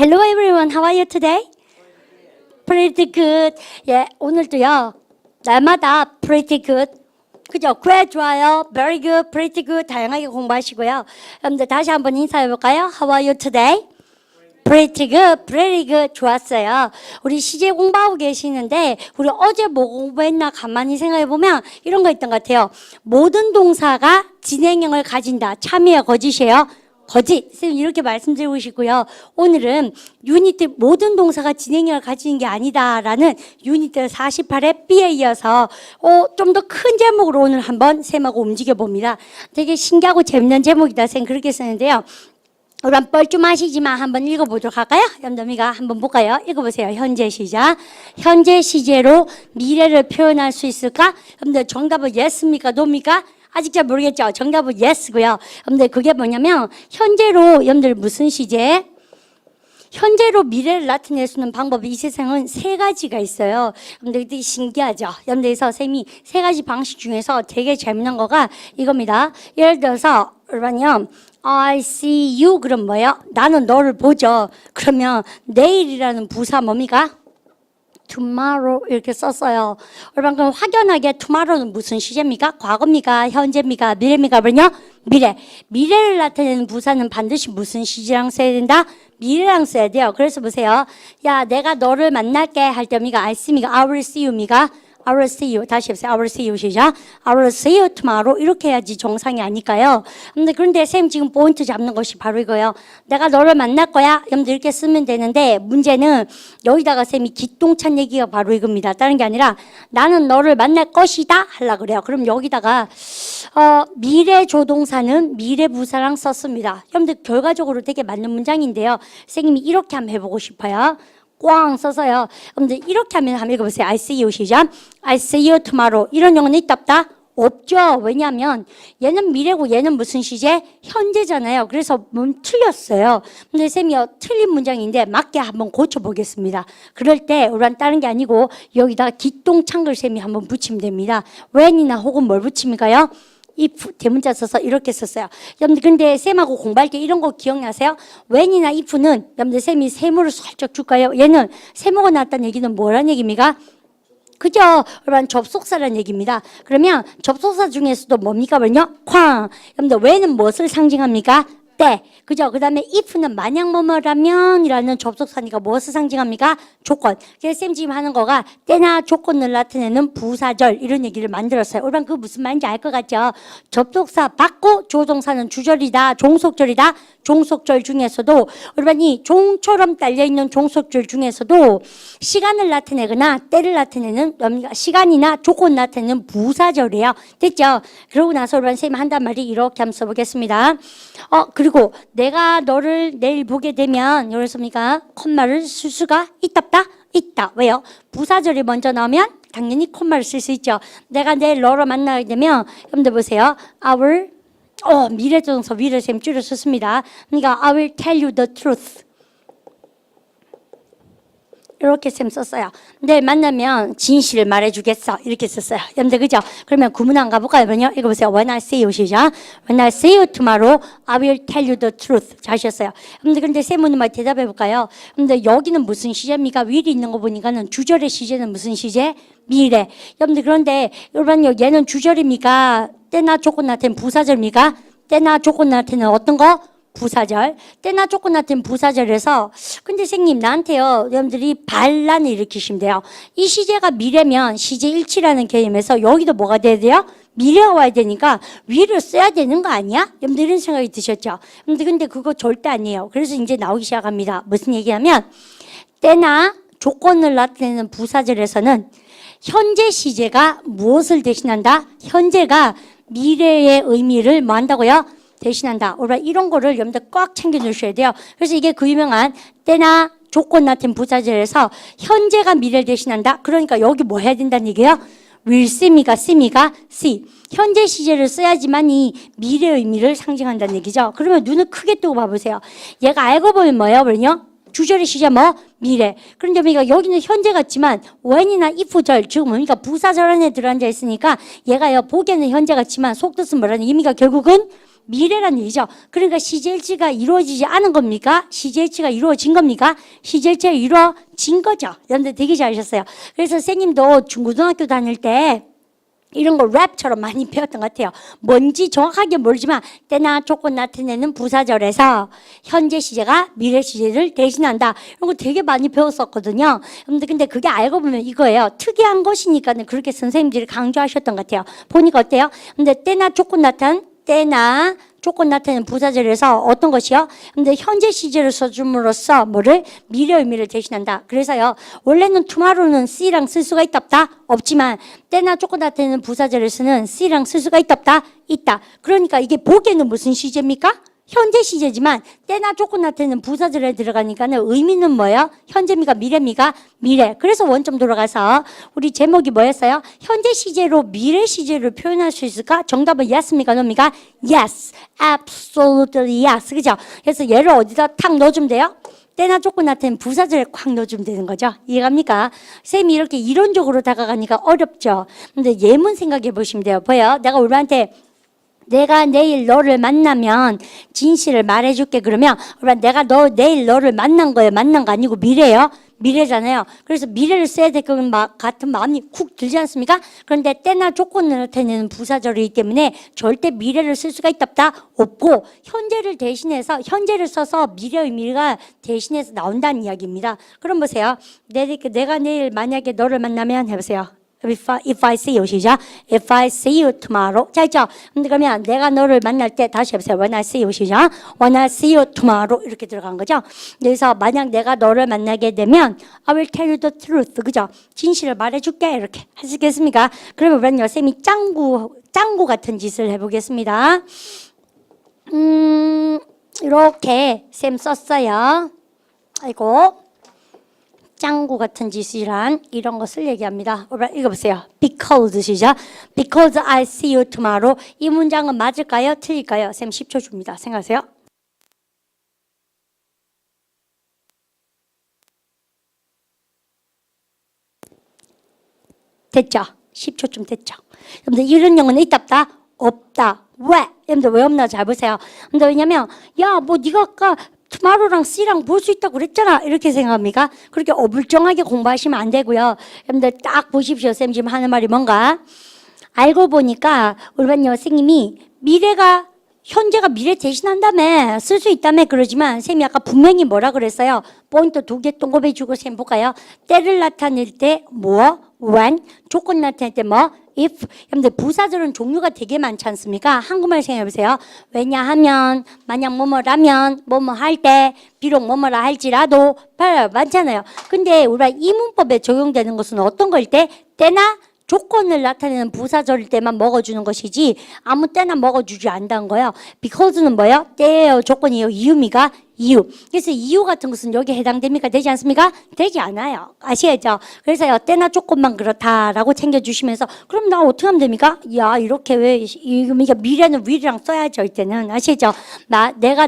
Hello everyone, how are you today? Pretty good. 예, 오늘도요. 날마다 pretty good. 그죠? 꽤 좋아요. Very good, pretty good. 다양하게 공부하시고요. 여러분들 다시 한번 인사해 볼까요? How are you today? Pretty good, pretty good. 좋았어요. 우리 시제 공부하고 계시는데 우리 어제 뭐 공부했나 가만히 생각해 보면 이런 거 있던 것 같아요. 모든 동사가 진행형을 가진다. 참이에요, 거짓이에요? 거짓. 선생님 이렇게 말씀드리고 싶고요. 오늘은 유니트 모든 동사가 진행형을 가지는 게 아니다라는 유니트 48의 B에 이어서 좀 더 큰 제목으로 오늘 한번 쌤하고 움직여 봅니다. 되게 신기하고 재밌는 제목이다. 쌤 그렇게 쓰는데요. 우리 한번 뻘쭘하시지만 한번 읽어보도록 할까요? 염담이가 한번 볼까요? 읽어보세요. 현재 시작. 현재 시제로 미래를 표현할 수 있을까? 여러분들 정답은 yes입니까? no입니까? 아직 잘 모르겠죠? 정답은 yes고요. 여러분들 그게 뭐냐면 현재로 여러분들 무슨 시제? 현재로 미래를 나타낼 수 있는 방법이 이 세상은 세 가지가 있어요. 여러분들 되게 신기하죠? 여러분들에서 쌤이 세 가지 방식 중에서 되게 재밌는 거가 이겁니다. 예를 들어서 여러분요. I see you 그럼 뭐예요? 나는 너를 보죠. 그러면 내일이라는 부사 뭡니까? tomorrow 이렇게 썼어요. 여러분 그럼 확연하게 tomorrow는 무슨 시제입니까? 과거입니까? 현재입니까? 미래입니까? 그러면요? 미래. 미래를 나타내는 부사는 반드시 무슨 시제랑 써야 된다? 미래랑 써야 돼요. 그래서 보세요. 야 내가 너를 만날게 할 때입니까? I see입니까? I will see you입니까? I will see you. 다시 해보세요. I will see you 시작. I will see you tomorrow. 이렇게 해야지 정상이 아닐까요? 그런데 쌤 지금 포인트 잡는 것이 바로 이거예요. 내가 너를 만날 거야. 여러분들 이렇게 쓰면 되는데 문제는 여기다가 쌤이 기똥찬 얘기가 바로 이겁니다. 다른 게 아니라 나는 너를 만날 것이다 하려고 그래요. 그럼 여기다가 미래 조동사는 미래 부사랑 썼습니다. 여러분들 결과적으로 되게 맞는 문장인데요. 선생님이 이렇게 한번 해보고 싶어요. 꽝 써서요. 여러분들 이렇게 하면 한번 읽어보세요. I see you 시작. I see you tomorrow. 이런 용어는 있다 없다? 없죠. 왜냐하면 얘는 미래고 얘는 무슨 시제? 현재잖아요. 그래서 틀렸어요. 근데 쌤이 틀린 문장인데 맞게 한번 고쳐보겠습니다. 그럴 때 우리는 다른 게 아니고 여기다가 기똥찬 쌤이 한번 붙이면 됩니다. when이나 혹은 뭘 붙입니까요? if 대문자 써서 이렇게 썼어요. 여러분들 근데 쌤하고 공부할 때 이런 거 기억나세요? when이나 if는 여러분들 쌤이 세모를 살짝 줄까요? 얘는 세모가 나왔다는 얘기는 뭐란 얘기입니까? 그죠? 여러분 접속사란 얘기입니다. 그러면 접속사 중에서도 뭡니까? 뭐냐? 쾅. 여러분들 when은 무엇을 상징합니까? 때. 그죠? 그 다음에 if는 만약 뭐뭐라면 이라는 접속사니까 무엇을 상징합니까? 조건. 그래서 쌤 지금 하는 거가 때나 조건을 나타내는 부사절 이런 얘기를 만들었어요. 여러분 그 무슨 말인지 알 것 같죠? 접속사 받고 조동사는 주절이다, 종속절이다. 종속절 중에서도 여러분 이 종처럼 딸려있는 종속절 중에서도 시간을 나타내거나 때를 나타내는 시간이나 조건 나타내는 부사절이에요. 됐죠? 그러고 나서 여러분 쌤이 한단 말이 이렇게 한번 써보겠습니다. 그리고 내가 너를 내일 보게 되면 여기서입니까? 콤마를 쓸 수가 있답다? 있다. 왜요? 부사절이 먼저 나오면 당연히 콤마를 쓸 수 있죠. 내가 내일 너를 만나게 되면 여러분들 보세요. I will 미래조동사 위를 쌤 줄여 썼습니다. 그러니까 I will tell you the truth. 이렇게 쌤 썼어요. 내일 만나면 진실을 말해주겠어. 이렇게 썼어요. 여러분들 그죠? 그러면 구문 안 가볼까요? 이거 보세요. When I see you 시작. When I see you tomorrow, I will tell you the truth. 잘 하셨어요. 여러분들 근데 쌤은 말 대답해 볼까요? 근데 여기는 무슨 시제입니까? 위에 있는 거 보니까는 주절의 시제는 무슨 시제? 미래. 여러분들 그런데 여러분 얘는 주절입니까? 때나 조건 나타낸 부사절입니까? 때나 조건 나타낸 어떤 거? 부사절. 때나 조건 나타낸 부사절에서 근데 선생님 나한테요 여러분들이 반란을 일으키시면 돼요. 이 시제가 미래면 시제 일치라는 개념에서 여기도 뭐가 돼야 돼요? 미래가 와야 되니까 위를 써야 되는 거 아니야? 여러분들 이런 생각이 드셨죠? 근데 그거 절대 아니에요. 그래서 이제 나오기 시작합니다. 무슨 얘기냐면 때나 조건을 나타내는 부사절에서는 현재 시제가 무엇을 대신한다? 현재가 미래의 의미를 뭐 한다고요? 대신한다. 이런 거를 여러분들 꽉 챙겨 놓으셔야 돼요. 그래서 이게 그 유명한 때나 조건 나타낸 부사절에서 현재가 미래를 대신한다. 그러니까 여기 뭐 해야 된다는 얘기예요? will see입니까? see입니까? see. 현재 시제를 써야지만이 미래의 의미를 상징한다는 얘기죠. 그러면 눈을 크게 뜨고 봐보세요. 얘가 알고 보면 뭐예요? 그러냐? 주절의 시제 뭐? 미래. 그런데 우리가 여기는 현재 같지만 when이나 if절 즉 뭡니까? 부사절 안에 들어앉아 있으니까 얘가요 보기에는 현재 같지만 속뜻은 뭐라는 의미가 결국은 미래란 얘기죠. 그러니까 CJH가 이루어지지 않은 겁니까? CJH가 이루어진 겁니까? CJH가 이루어진 거죠. 여러분들 되게 잘하셨어요. 그래서 선생님도 중고등학교 다닐 때 이런 거 랩처럼 많이 배웠던 것 같아요. 뭔지 정확하게 모르지만 때나 조건 나타내는 부사절에서 현재 시제가 미래 시제를 대신한다. 이런 거 되게 많이 배웠었거든요. 근데 그게 알고 보면 이거예요. 특이한 것이니까 그렇게 선생님들이 강조하셨던 것 같아요. 보니까 어때요? 근데 때나 조건 나타내는 부사절에서 어떤 것이요? 근데 현재 시제를 써줌으로써 뭐를? 미래 의미를 대신한다. 그래서요, 원래는 tomorrow는 C랑 쓸 수가 있다 없다? 없지만 때나 조건 나타내는 부사절에서는 C랑 쓸 수가 있다 없다? 있다. 그러니까 이게 보기에는 무슨 시제입니까? 현재 시제지만 때나 조건 나타내는 부사절에 들어가니까는 의미는 뭐예요? 현재입니까? 미래입니까? 미래. 그래서 원점 돌아가서 우리 제목이 뭐였어요? 현재 시제로 미래 시제를 표현할 수 있을까? 정답은 yes입니까? no입니까? yes. absolutely yes. 그죠? 그래서 얘를 어디다 탁 넣어주면 돼요? 때나 조건 나타내는 부사절에 콱 넣어주면 되는 거죠. 이해갑니까? 쌤이 이렇게 이론적으로 다가가니까 어렵죠. 근데 예문 생각해 보시면 돼요. 보여? 내가 우리한테 내가 내일 너를 만나면 진실을 말해줄게. 그러면 내가 내일 너를 만난 거예요? 만난 거 아니고 미래예요? 미래잖아요. 그래서 미래를 써야 될 것 같은 마음이 쿡 들지 않습니까? 그런데 때나 조건을 나타내는 부사절이기 때문에 절대 미래를 쓸 수가 있다 없다? 없고 현재를 대신해서 현재를 써서 미래 의미가 대신해서 나온다는 이야기입니다. 그럼 보세요. 내가 내일 만약에 너를 만나면 해보세요. If I see you, 시작. If I see you tomorrow. 자, 있죠? 그러면 내가 너를 만날 때 다시 해보세요. When I see you, 시작. When I see you tomorrow. 이렇게 들어간 거죠. 그래서 만약 내가 너를 만나게 되면 I will tell you the truth. 그죠? 진실을 말해줄게. 이렇게 하시겠습니까? 그러면 우리는 쌤이 짱구 같은 짓을 해보겠습니다. 이렇게 쌤 썼어요. 아이고. 짱구 같은 짓이란 이런 것을 얘기합니다. 읽어보세요. Because 시작. Because I see you tomorrow. 이 문장은 맞을까요? 틀릴까요? 쌤 10초 줍니다. 생각하세요. 됐죠? 10초쯤 됐죠? 여러분들 이런 영어는 있다 없다? 없다. 왜? 여러분들 왜 없나 잘 보세요. 근데 왜냐면 네가 아까 tomorrow랑 C랑 볼 수 있다고 그랬잖아. 이렇게 생각합니까? 그렇게 어불쩡하게 공부하시면 안 되고요. 여러분들 딱 보십시오. 쌤 지금 하는 말이 뭔가. 알고 보니까 우리 반 여생님이 현재가 미래 대신한다며 쓸 수 있다며 그러지만 쌤이 아까 분명히 뭐라 그랬어요? 포인트 2개 동급해 주고 쌤 볼까요? 때를 나타낼 때 when, 조건 나타낼 때 if. 여러분들 부사절은 종류가 되게 많지 않습니까? 한국말 생각해보세요. 왜냐하면, 만약 뭐뭐라면, 뭐뭐 할 때, 비록 뭐뭐라 할지라도 많잖아요. 근데 우리가 이 문법에 적용되는 것은 어떤 거일 때? 때나 조건을 나타내는 부사절일 때만 먹어주는 것이지 아무 때나 먹어주지 않는다는 거예요. because는 뭐예요? 때예요? 조건이에요? 이유입니까? 이유. 그래서 이유 같은 것은 여기에 해당됩니까? 되지 않습니까? 되지 않아요. 아시겠죠? 그래서 때나 조건만 그렇다라고 챙겨주시면서 그럼 나 어떻게 하면 됩니까? 이렇게 그러니까 미래는 will이랑 써야죠. 이때는. 아시겠죠? 내가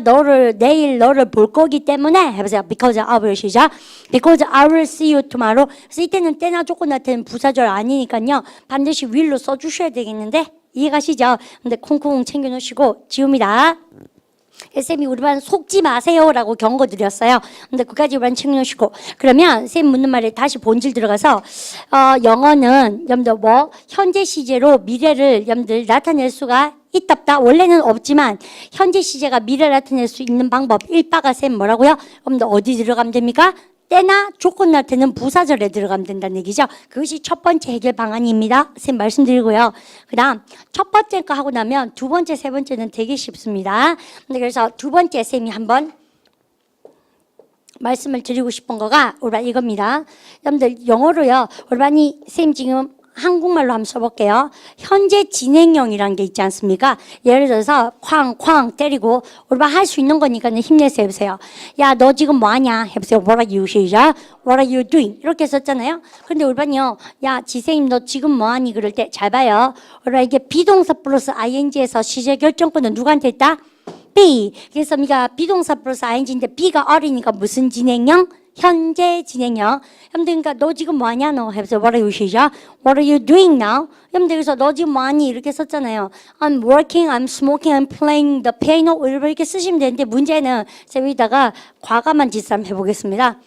내일 너를 볼 거기 때문에 해보세요. Because I will 시작. Because I will see you tomorrow. 그래서 이때는 때나 조건 나타내는 부사절 아니니까요. 반드시 will로 써주셔야 되겠는데 이해가시죠? 근데 콩콩 챙겨놓으시고 지웁니다. 쌤이 우리 반 속지 마세요라고 경고 드렸어요. 근데 그까지 우리 반 챙겨놓으시고 그러면 쌤 묻는 말에 다시 본질 들어가서 영어는 여러분들 현재 시제로 미래를 여러분들 나타낼 수가 있다 없다? 원래는 없지만 현재 시제가 미래를 나타낼 수 있는 방법 1바가 쌤 뭐라고요? 여러분들 어디 들어가면 됩니까? 때나 조건 나타내는 부사절에 들어가면 된다는 얘기죠. 그것이 첫 번째 해결 방안입니다. 쌤 말씀드리고요. 그 다음 첫 번째 거 하고 나면 두 번째, 세 번째는 되게 쉽습니다. 그래서 두 번째 쌤이 한번 말씀을 드리고 싶은 거가 우리 이겁니다. 여러분들 영어로요. 우리 쌤 지금 한국말로 한번 써볼게요. 현재 진행형이라는 게 있지 않습니까? 예를 들어서 쾅쾅 때리고 우리가 할 수 있는 거니까 힘내서 해보세요. 너 지금 뭐하냐? 해보세요. What are you? 시작. What are you doing? 이렇게 썼잖아요. 근데 우리반요. 지생님 너 지금 뭐하니? 그럴 때 잘 봐요. 우리가 이게 비동사 플러스 ing에서 시제 결정권은 누구한테 있다? B. 그래서 우리가 비동사 플러스 ing인데 B가 어리니까 무슨 진행형? 현재 진행형. 여러분들 그러니까 너 지금 뭐하냐 너 해보세요. What are you 시작. What are you doing now? 여러분들 그래서 너 지금 뭐하니 이렇게 썼잖아요. I'm working, I'm smoking, I'm playing the piano 이렇게 쓰시면 되는데 문제는 제가 여기다가 과감한 짓을 한번 해보겠습니다.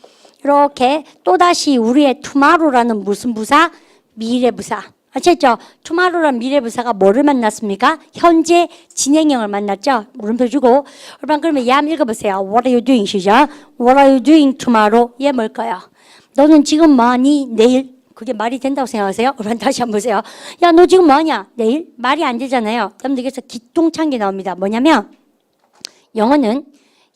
이렇게 또다시 우리의 tomorrow라는 무슨 부사? 미래 부사. 아셨죠? tomorrow라는 미래 부사가 뭐를 만났습니까? 현재 진행형을 만났죠? 물음표 주고. 그러면 얘 한번 읽어보세요. What are you doing? 시작. What are you doing tomorrow? 얘 뭘까요? 너는 지금 뭐하니? 내일? 그게 말이 된다고 생각하세요? 그럼 다시 한번 보세요. 야, 너 지금 뭐하냐? 내일? 말이 안 되잖아요. 여러분들 여기서 기똥찬 게 나옵니다. 뭐냐면 영어는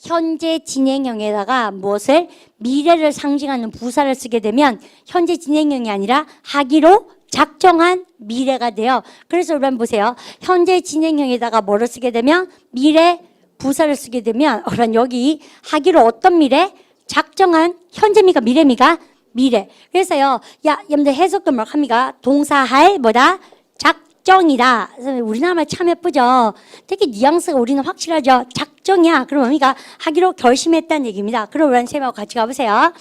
현재 진행형에다가 무엇을? 미래를 상징하는 부사를 쓰게 되면 현재 진행형이 아니라 하기로 작정한 미래가 돼요. 그래서 여러분 보세요. 현재 진행형에다가 뭐를 쓰게 되면 미래 부사를 쓰게 되면 여러분 여기 하기로 어떤 미래? 작정한 현재미가 미래미가? 미래. 그래서요. 야, 여러분들 해석도 뭐 합니까? 동사할 뭐다? 작정이다. 우리나라 말 참 예쁘죠. 되게 뉘앙스가 우리는 확실하죠. 작정이야. 그럼 뭡니까? 하기로 결심했다는 얘기입니다. 그럼 우리 쌤하고 같이 가보세요.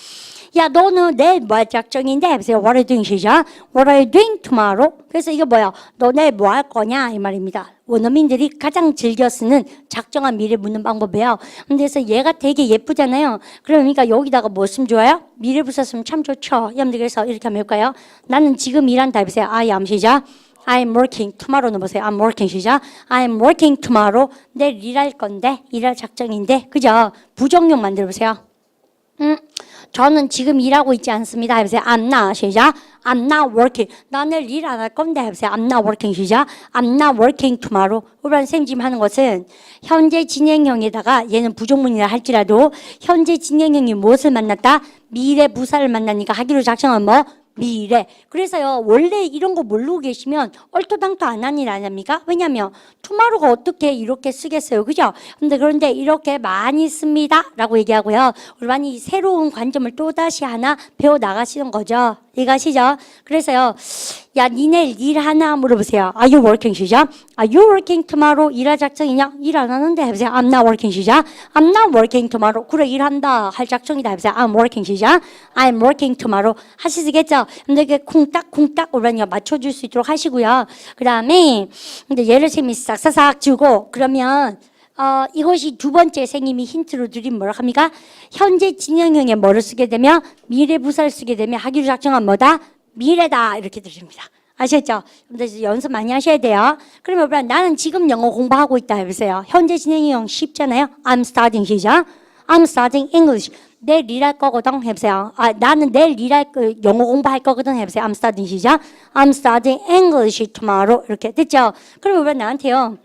야, 너는 내일 뭐 할 작정인데? 해보세요. What are you doing? 시작. What are you doing tomorrow? 그래서 이거 뭐야? 너 내일 뭐 할 거냐? 이 말입니다. 원어민들이 가장 즐겨 쓰는 작정한 미래 묻는 방법이에요. 그래서 얘가 되게 예쁘잖아요. 그러니까 여기다가 뭐 쓰면 좋아요? 미래 부사 쓰면 참 좋죠. 여러분들 그래서 이렇게 하면 할까요? 나는 지금 일한다. 해보세요. I am 시작. I'm working. tomorrow는 보세요. I'm working 시작. I'm working tomorrow. 내일 일할 건데, 일할 작정인데. 그죠? 부정용 만들어 보세요. 저는 지금 일하고 있지 않습니다. 해보세요. I'm not 시작. I'm not working. 나 내일 일 안 할 건데 해보세요. I'm not working 시작. I'm not working tomorrow. 우리 선생님 지금 하는 것은 현재 진행형에다가 얘는 부정문이라 할지라도 현재 진행형이 무엇을 만났다? 미래 부사를 만나니까 하기로 작정한 뭐? 미래. 그래서요, 원래 이런 거 모르고 계시면 얼토당토 안 하는 일 아닙니까? 왜냐면, tomorrow가 어떻게 이렇게 쓰겠어요. 그죠? 그런데 이렇게 많이 씁니다. 라고 얘기하고요. 우리 많이 새로운 관점을 또다시 하나 배워 나가시는 거죠. 이해가시죠? 그래서요, 야, 니네 일 하나 물어보세요. Are you working? 시작. Are you working tomorrow? 일할 작정이냐? 일 안 하는데 해보세요. I'm not working. 시작. I'm not working tomorrow. 그래, 일한다. 할 작정이다. 해보세요. I'm working. 시작. I'm working tomorrow. 하시겠죠? 근데 이게 쿵딱쿵딱 오라니까 맞춰줄 수 있도록 하시고요. 그 다음에, 근데 예를 쌤이 싹싹싹 주고, 그러면, 이것이 두 번째 선생님이 힌트로 드린 뭐라 합니까? 현재 진행형에 뭐를 쓰게 되면 미래 부사를 쓰게 되면 하기로 작정한 뭐다? 미래다 이렇게 드립니다. 아셨죠? 근데 연습 많이 하셔야 돼요. 그러면 나는 지금 영어 공부하고 있다 해보세요. 현재 진행형 쉽잖아요. I'm studying 시작. I'm studying English. 내일 일할 거거든 해보세요. 나는 내일 영어 공부할 거거든 해보세요. I'm studying 시작. I'm studying English tomorrow 이렇게 됐죠? 그러면 나한테요.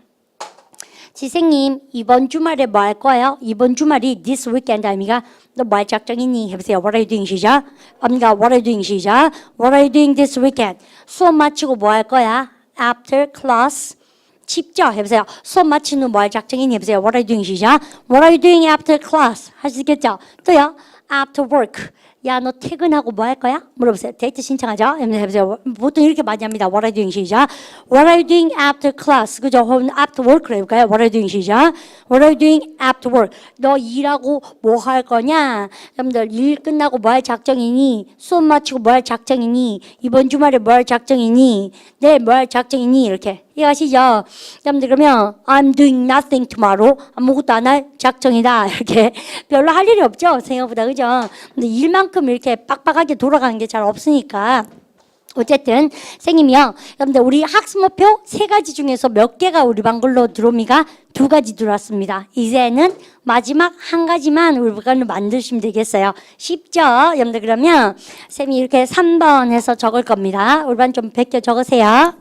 지생님 이번 주말에 뭐 할 거예요? 이번 주말이 this weekend 아닙니까? 너 뭐 할 작정이니? 해보세요. What are you doing? 시작. 아닙니까? What are you doing? 시작. What are you doing this weekend? 수업 마치고 뭐 할 거야? After class. 쉽죠? 해보세요. 수업 마치는 뭐 할 작정이니? 해보세요. What are you doing? 시작. What are you doing after class? 하시겠죠? 또요. After work. 야, 너 퇴근하고 뭐 할 거야? 물어보세요. 데이트 신청하죠? 해보세요. 보통 이렇게 많이 합니다. What are you doing? 시작. What are you doing after class? 그죠? After work로 해볼까요? What are you doing? 시작. What are you doing after work? 너 일하고 뭐 할 거냐? 여러분들 일 끝나고 뭐 할 작정이니? 수업 마치고 뭐 할 작정이니? 이번 주말에 뭐 할 작정이니? 내일 뭐 할 작정이니? 이렇게. 이해하시죠? 여러분들 그러면 I'm doing nothing tomorrow. 아무것도 안 할 작정이다. 이렇게. 별로 할 일이 없죠? 생각보다. 그죠? 근데 일만큼 이렇게 빡빡하게 돌아가는 게 잘 없으니까. 어쨌든 선생님이요. 여러분들 우리 학습 목표 3가지 중에서 몇 개가 우리 방글로 들어옵니까? 2가지 들어왔습니다. 이제는 마지막 1가지만 우리 방글로 만드시면 되겠어요. 쉽죠? 여러분들 그러면 선생님이 이렇게 3번 해서 적을 겁니다. 우리 반 좀 베껴 적으세요.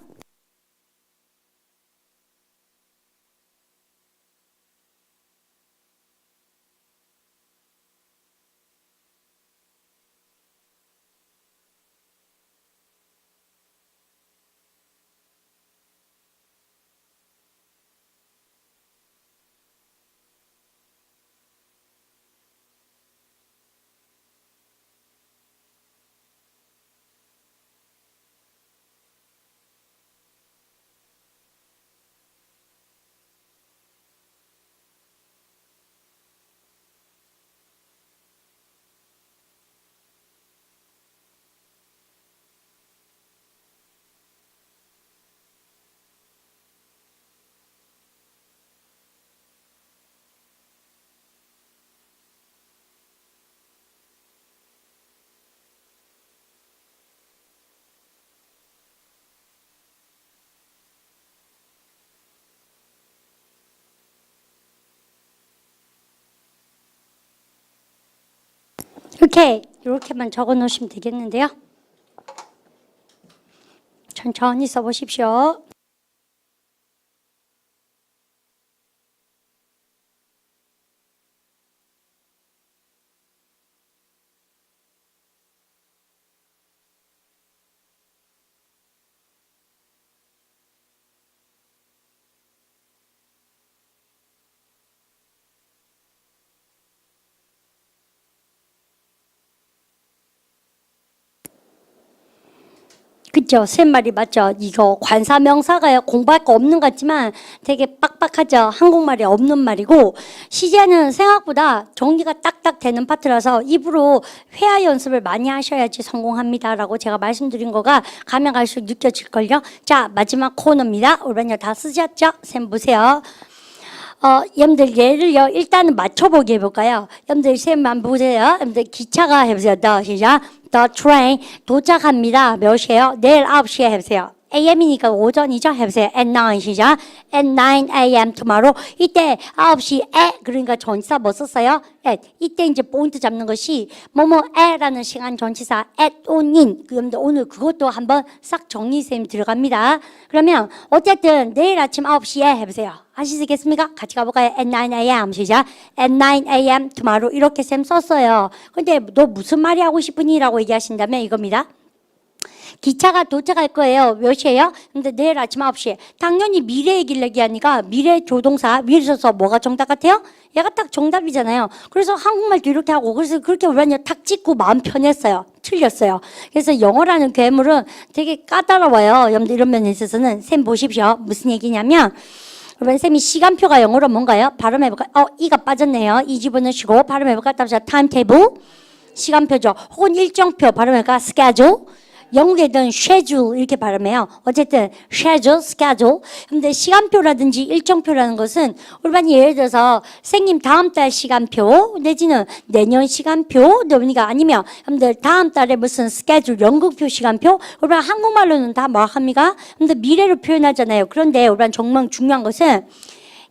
오케이. 이렇게만 적어 놓으시면 되겠는데요. 천천히 써보십시오. 그죠? 세 말이 맞죠? 이거 관사명사가 공부할 거 없는 것 같지만 되게 빡빡하죠? 한국말이 없는 말이고 시제는 생각보다 정리가 딱딱 되는 파트라서 입으로 회화 연습을 많이 하셔야지 성공합니다 라고 제가 말씀드린 거가 가면 갈수록 느껴질걸요? 자, 마지막 코너입니다. 여러분 다 쓰셨죠? 쌤 보세요. 여러분들 얘를요 일단은 맞춰보기 해볼까요? 여러분들 쌤만 보세요. 여러분들 기차가 해보세요. 시작. The train 도착합니다. 몇 시에요? 내일 9시에 해보세요. AM이니까 오전이죠? 해보세요. At 9 시작. At 9 AM tomorrow. 이때 9시에 그러니까 전치사 뭐 썼어요? at. 이때 이제 포인트 잡는 것이 뭐뭐에라는 시간 전치사 at on인. 그런데 오늘 그것도 한번 싹 정리쌤이 들어갑니다. 그러면 어쨌든 내일 아침 9시에 해보세요. 하시겠습니까? 같이 가볼까요? At 9 AM 시작. At 9 AM tomorrow 이렇게 쌤 썼어요. 근데 너 무슨 말이 하고 싶으니? 라고 얘기하신다면 이겁니다. 기차가 도착할 거예요. 몇 시에요? 근데 내일 아침 9시에. 당연히 미래 얘기를 얘기하니까 미래 조동사 위에 써서 뭐가 정답 같아요? 얘가 딱 정답이잖아요. 그래서 한국말도 이렇게 하고 그래서 그렇게 우리가 탁 찍고 마음 편했어요. 틀렸어요. 그래서 영어라는 괴물은 되게 까다로워요. 여러분들 이런 면에 있어서는 쌤 보십시오. 무슨 얘기냐면 여러분 쌤이 시간표가 영어로 뭔가요? 발음해볼까요? 이가 빠졌네요. 이 집어넣으시고 발음해볼까요? 답자 타임테이블 시간표죠. 혹은 일정표 발음해볼까요? schedule 영국에는 schedule 이렇게 발음해요. 어쨌든 schedule, schedule. 근데 시간표라든지 일정표라는 것은 우리만 예를 들어서 선생님 다음 달 시간표 내지는 내년 시간표 그러니까 아니면 여러분들 다음 달에 무슨 schedule 연극표 시간표 우리가 한국말로는 다 뭐 합니까? 근데 미래로 표현하잖아요. 그런데 우리가 정말 중요한 것은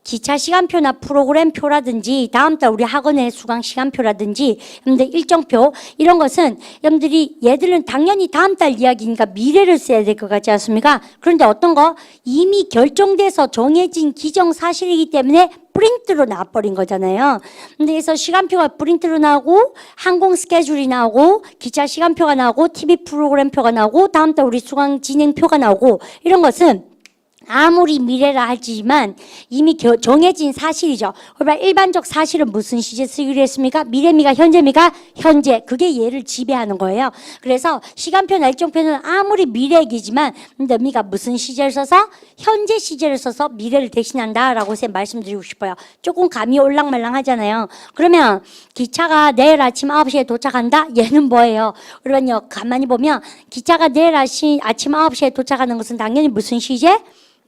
기차 시간표나 프로그램표라든지 다음 달 우리 학원의 수강 시간표라든지 여러분들 일정표 이런 것은 여러분들이 얘들은 당연히 다음 달 이야기니까 미래를 써야 될 것 같지 않습니까? 그런데 어떤 거 이미 결정돼서 정해진 기정사실이기 때문에 프린트로 나와버린 거잖아요. 근데 그래서 시간표가 프린트로 나오고 항공 스케줄이 나오고 기차 시간표가 나오고 TV 프로그램표가 나오고 다음 달 우리 수강 진행표가 나오고 이런 것은 아무리 미래라 할지만 이미 정해진 사실이죠. 그러면 일반적 사실은 무슨 시제 쓰기로 했습니까? 미래입니까? 현재입니까? 현재. 그게 얘를 지배하는 거예요. 그래서 시간표나 일정표는 아무리 미래 얘기지만 너미가 무슨 시제를 써서? 현재 시제를 써서 미래를 대신한다라고 쌤 말씀드리고 싶어요. 조금 감이 올랑말랑 하잖아요. 그러면 기차가 내일 아침 9시에 도착한다? 얘는 뭐예요? 그러면요 가만히 보면 기차가 내일 아침 9시에 도착하는 것은 당연히 무슨 시제?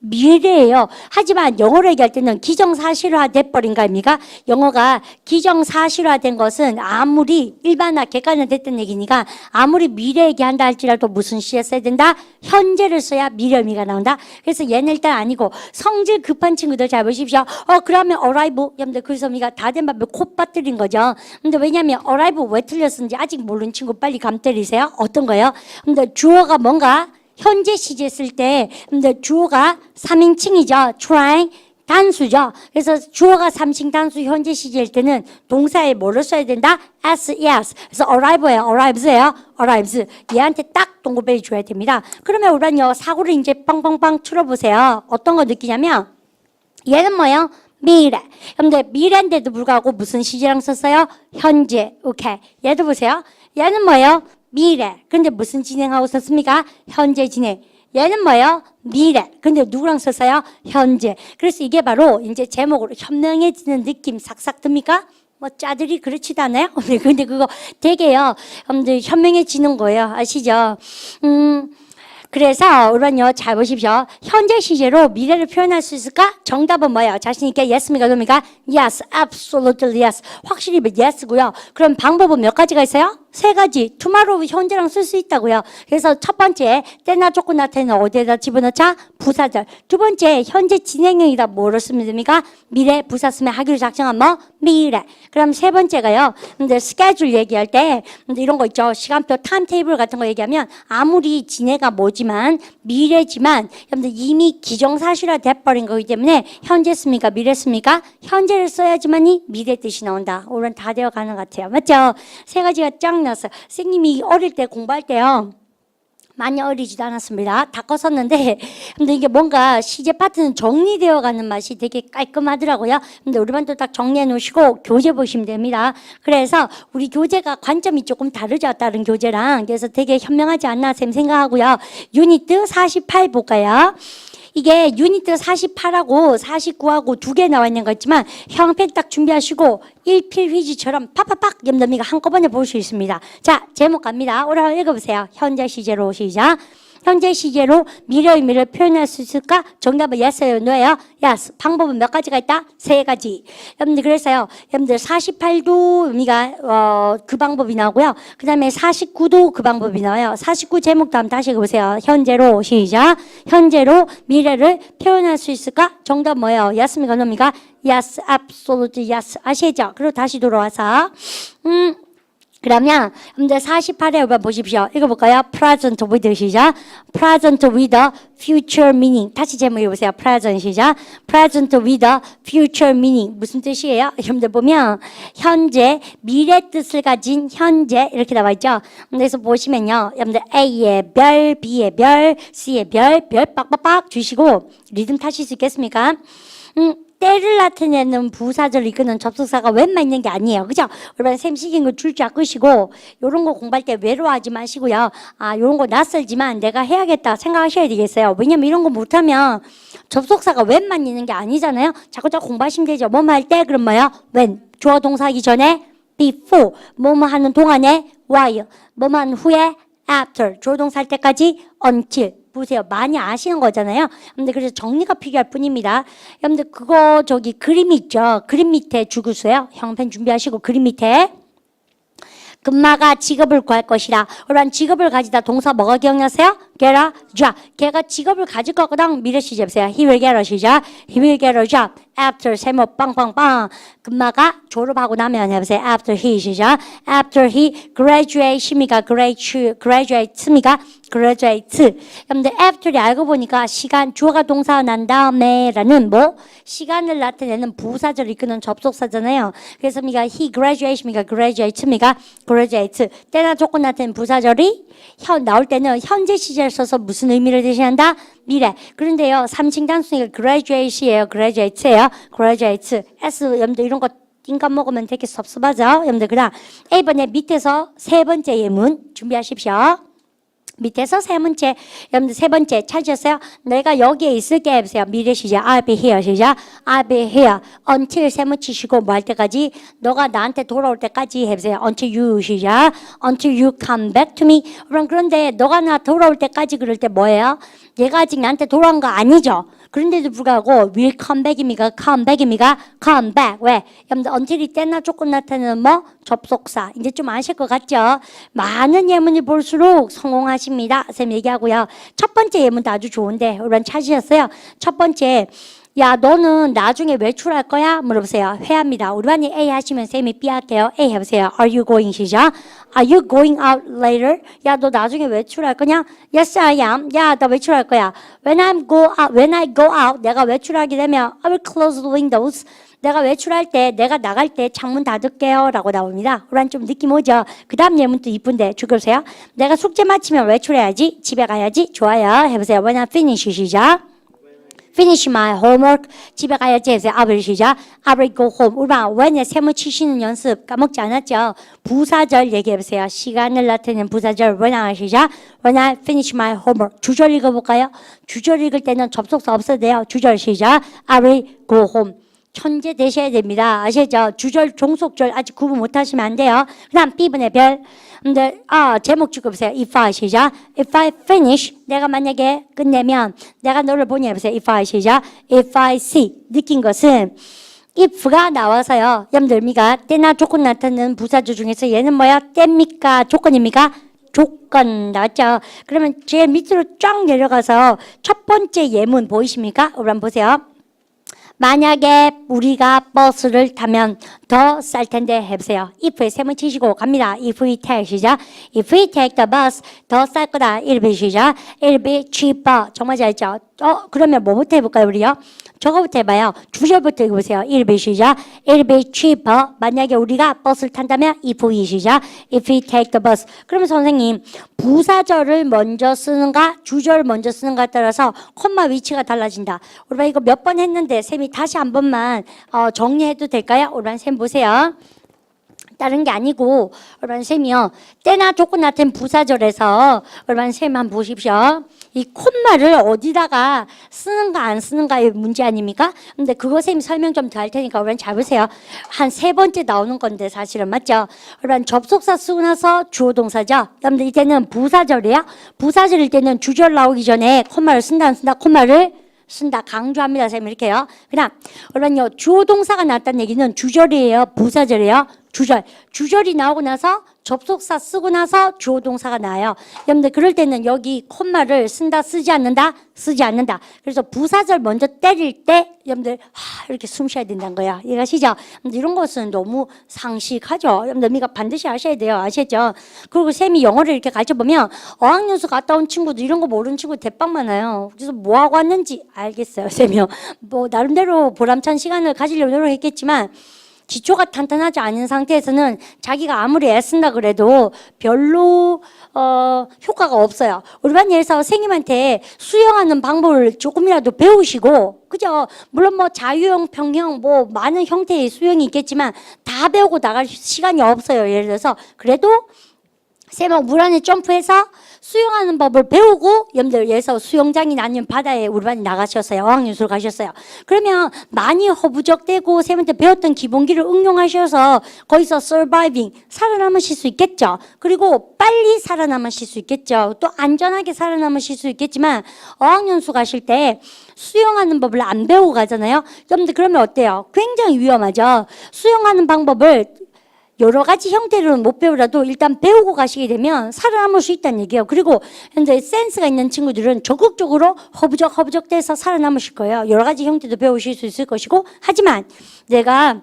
미래예요. 하지만 영어로 얘기할 때는 기정사실화 돼버린 거 아닙니까? 영어가 기정사실화된 것은 아무리 일반화 객관화됐던 얘기니까 아무리 미래 얘기한다 할지라도 무슨 시에 써야 된다? 현재를 써야 미래 의미가 나온다. 그래서 얘는 일단 아니고 성질 급한 친구들 잘 보십시오. 그러면 arrive 여러분들 그래서 우리가 다 된 밥에 콧 빠뜨린 거죠. 근데 왜냐하면 arrive 왜 틀렸는지 아직 모르는 친구 빨리 감 때리세요. 어떤 거예요? 근데 주어가 뭔가 현재 시제 쓸 때 근데 주어가 3인칭이죠. trying 단수죠. 그래서 주어가 3인칭 단수 현재 시제일 때는 동사에 뭐를 써야 된다? as, yes. 그래서 arrive예요. arrives예요. arrives. 얘한테 딱 동급해 줘야 됩니다. 그러면 우리는요 사고를 이제 빵빵빵 틀어보세요. 어떤 거 느끼냐면 얘는 뭐예요? 미래. 근데 미래인데도 불구하고 무슨 시제랑 썼어요? 현재. 오케이. 얘도 보세요. 얘는 뭐예요? 미래. 근데 무슨 진행하고 썼습니까? 현재 진행. 얘는 뭐예요? 미래. 근데 누구랑 썼어요? 현재. 그래서 이게 바로 이제 제목으로 현명해지는 느낌 싹싹 듭니까? 뭐 짜들이 그렇지도 않아요? 근데 그거 되게요. 현명해지는 거예요. 아시죠? 그래서 우리는요 잘 보십시오. 현재 시제로 미래를 표현할 수 있을까? 정답은 뭐예요? 자신 있게 yes입니까? no입니까? Yes, absolutely yes. 확실히 yes고요. 그럼 방법은 몇 가지가 있어요? 세 가지 tomorrow 현재랑 쓸 수 있다고요. 그래서 첫 번째 때나 조건 나타내는 어디에다 집어넣자? 부사절. 두 번째 현재 진행형이다. 뭐로 쓰면 됩니까? 미래 부사 쓰면 하기로 작정한 뭐? 미래. 그럼 세 번째가요. 근데 스케줄 얘기할 때 이런 거 있죠. 시간표 타임테이블 같은 거 얘기하면 아무리 진해가 뭐지만 미래지만 여러분들 이미 기정사실화 돼버린 거기 때문에 현재 씁니까? 미래 씁니까? 현재를 써야지만이 미래 뜻이 나온다. 오늘 다 되어가는 것 같아요. 맞죠? 세 가지가 짱 났어요. 선생님이 어릴 때 공부할 때요. 많이 어리지도 않았습니다. 다 컸었는데 근데 이게 뭔가 시제 파트는 정리되어 가는 맛이 되게 깔끔하더라고요. 근데 우리 반도 딱 정리해 놓으시고 교재 보시면 됩니다. 그래서 우리 교재가 관점이 조금 다르죠. 다른 교재랑. 그래서 되게 현명하지 않나 쌤 생각하고요. 유니트 48 볼까요? 이게 유니트 48하고 49하고 두 개 나와 있는 거 있지만 형편 딱 준비하시고 일필휘지처럼 팍팍팍 염담이가 한꺼번에 볼 수 있습니다. 자, 제목 갑니다. 오라 읽어보세요. 현재 시제로 시작. 현재 시제로 미래 의미를 표현할 수 있을까? 정답은 yes예요, no예요? yes. 방법은 몇 가지가 있다? 세 가지. 여러분들 그래서요. 여러분들 48도 의미가 그 방법이 나오고요. 그 다음에 49도 그 방법이 나와요. 49 제목도 한번 다시 읽어보세요. 현재로 시작. 현재로 미래를 표현할 수 있을까? 정답 뭐예요? yes입니까, no입니까? yes, absolutely yes. 아시죠? 그리고 다시 돌아와서 그러면 여러분들 48에 한번 보십시오. 읽어볼까요? present with 시작. present with a future meaning. 다시 제목 읽어보세요. present 시작. present with a future meaning. 무슨 뜻이에요? 여러분들 보면 현재, 미래 뜻을 가진 현재 이렇게 나와 있죠. 그래서 보시면요. 여러분들 A의 별, B의 별, C의 별, 별 빡빡빡 주시고 리듬 타실 수 있겠습니까? 때를 나타내는 부사절 이끄는 접속사가 웬만 있는 게 아니에요. 그죠? 여러분 쌤 시킨 거 줄자 끄시고 요런 거 공부할 때 외로워하지 마시고요. 아, 요런 거 낯설지만 내가 해야겠다 생각하셔야 되겠어요. 왜냐면 이런 거 못하면 접속사가 웬만 있는 게 아니잖아요. 자꾸 공부하시면 되죠. 뭐뭐 할 때 그럼 뭐야? when. 주어 동사 하기 전에 before. 뭐뭐 하는 동안에 while. 뭐뭐 한 후에 after. 주어 동사 할 때까지 until. 보세요. 많이 아시는 거잖아요. 근데 그래서 정리가 필요할 뿐입니다. 여러분들 그거 그림 있죠. 그림 밑에 주구수요. 형편 준비하시고 그림 밑에 금마가 직업을 구할 것이라. 그러면 직업을 가지다 동사 뭐가 기억나세요? get a job. 걔가 직업을 가질 거거든. 미래 시제 보세요. He will get a 시작. He will get a job. After 세모 빵빵빵. 금마가 졸업하고 나면 해보세요. After he 시작. After he graduate입니까? graduate입니까? graduate. 근데 after이 알고 보니까 시간 주어가 동사 난 다음에라는 뭐 시간을 나타내는 부사절 이끄는 접속사잖아요. 그래서 he graduate입니까? graduate입니까? graduate. 때나 조건 나타내는 부사절이 나올 때는 현재 시제를 써서 무슨 의미를 대신한다? 미래. 그런데요, 3층 단수니까 graduate이에요. graduate예요. graduate. S 여러분들 이런 거 인간 먹으면 되게 섭섭하죠? 여러분들 그다음 A번에 밑에서 세 번째 예문 준비하십시오. 밑에서 세 번째, 여러분들 세 번째 찾으셨어요? 내가 여기에 있을게 해보세요. 미래 시제 I'll be here 시작. I'll be here until 세문 치시고 뭐 할 때까지 너가 나한테 돌아올 때까지 해보세요. until you 시작. until you come back to me. 그런데 너가 나 돌아올 때까지 그럴 때 뭐예요? 얘가 아직 나한테 돌아온 거 아니죠? 그런데도 불구하고 will come back입니까? come back입니까? come back. 왜? 여러분들 until이 때나 조금 나타내는 뭐? 접속사. 이제 좀 아실 것 같죠? 많은 예문을 볼수록 성공하십니다. 쌤 얘기하고요. 첫 번째 예문도 아주 좋은데 여러분 찾으셨어요? 첫 번째 야 너는 나중에 외출할 거야? 물어보세요. 회합니다. 우리 반이 A 하시면 쌤이 B 할게요. A 해보세요. Are you going 시작. Are you going out later? 야 너 나중에 외출할 거냐? Yes I am. 야 나 외출할 거야. When I go out 내가 외출하게 되면 I will close the windows. 내가 외출할 때, 내가 나갈 때 창문 닫을게요. 라고 나옵니다. 그런 좀 느낌 오죠? 그 다음 예문도 이쁜데, 죽여보세요. 내가 숙제 마치면 외출해야지. 집에 가야지. 좋아요. 해보세요. When I finish, 시작. Finish my homework. 집에 가야지 해보세요. I will 시작. I will go home. 우리가 when에 세무 치시는 연습 까먹지 않았죠? 부사절 얘기해보세요. 시간을 나타내는 부사절. When I 시작. When I finish my homework. 주절 읽어볼까요? 주절 읽을 때는 접속사 없어도 돼요. 주절 시작. I will go home. 천재 되셔야 됩니다. 아시죠? 주절, 종속절 아직 구분 못하시면 안 돼요. 그 다음 B분의 별. 근데 제목 찍어보세요. If I 시작. If I finish. 내가 만약에 끝내면 내가 너를 보니 해보세요. If I 시작. If I see. 느낀 것은 if가 나와서요. 여러분들 의미가 때나 조건 나타내는 부사절 중에서 얘는 뭐야? 때입니까? 조건입니까? 조건 나왔죠? 그러면 제일 밑으로 쫙 내려가서 첫 번째 예문 보이십니까? 우리 한번 보세요. 만약에 우리가 버스를 타면 더 쌀 텐데 해보세요. if에 세문 치시고 갑니다. If we take 시작. If we take the bus 더 쌀 거다. It'll be 시작. It'll be cheaper. 정말 잘했죠? 그러면 뭐부터 해볼까요 우리요? 저거부터 해봐요. 주절부터 읽어보세요. It'll be 시작. It'll be cheaper. 만약에 우리가 버스를 탄다면 if we 시작. If we take the bus. 그러면 선생님 부사절을 먼저 쓰는가 주절을 먼저 쓰는가에 따라서 콤마 위치가 달라진다. 우리 이거 몇 번 했는데 쌤이 다시 한 번만 정리해도 될까요? 우리 쌤 보세요. 다른 게 아니고 우리 쌤이요. 때나 조건 나타낸 부사절에서 우리 쌤 한번 보십시오. 이 콤마를 어디다가 쓰는가 안 쓰는가의 문제 아닙니까? 근데 그거 쌤이 설명 좀 더 할 테니까 우리 잘 보세요. 한 세 번째 나오는 건데 사실은 맞죠? 우리 접속사 쓰고 나서 주어 동사죠. 여러분들 이때는 부사절이야. 부사절일 때는 주절 나오기 전에 콤마를 쓴다 안 쓴다? 콤마를 쓴다. 강조합니다. 쌤 이렇게요. 그다음 여러분요. 주어 동사가 나왔다는 얘기는 주절이에요. 부사절이에요. 주절. 주절이 나오고 나서 접속사 쓰고 나서 주어 동사가 나와요. 여러분들 그럴 때는 여기 콤마를 쓴다 쓰지 않는다? 쓰지 않는다. 그래서 부사절 먼저 때릴 때 여러분들 이렇게 숨 쉬어야 된다는 거야. 이해가시죠? 근데 이런 것은 너무 상식하죠. 여러분들 우리가 반드시 아셔야 돼요. 아시겠죠? 그리고 쌤이 영어를 이렇게 가르쳐보면 어학연수 갔다 온 친구들 이런 거 모르는 친구 대빵 많아요. 그래서 뭐하고 왔는지 알겠어요. 쌤이요. 뭐 나름대로 보람찬 시간을 가지려고 노력했겠지만 기초가 탄탄하지 않은 상태에서는 자기가 아무리 애쓴다 그래도 별로 효과가 없어요. 우리 반 예에서 선생님한테 수영하는 방법을 조금이라도 배우시고 그죠? 물론 뭐 자유형, 평형 뭐 많은 형태의 수영이 있겠지만 다 배우고 나갈 시간이 없어요. 예를 들어서 그래도 쌤은 물 안에 점프해서 수영하는 법을 배우고 여러분들 예서 수영장이나 아니면 바다에 우리 반이 나가셨어요. 어학연수를 가셨어요. 그러면 많이 허부적대고 쌤한테 배웠던 기본기를 응용하셔서 거기서 surviving 살아남으실 수 있겠죠. 그리고 빨리 살아남으실 수 있겠죠. 또 안전하게 살아남으실 수 있겠지만 어학연수 가실 때 수영하는 법을 안 배우고 가잖아요. 여러분들 그러면 어때요? 굉장히 위험하죠. 수영하는 방법을 여러 가지 형태로는 못 배우라도 일단 배우고 가시게 되면 살아남을 수 있다는 얘기예요. 그리고 현재 센스가 있는 친구들은 적극적으로 허부적대서 살아남으실 거예요. 여러 가지 형태도 배우실 수 있을 것이고 하지만 내가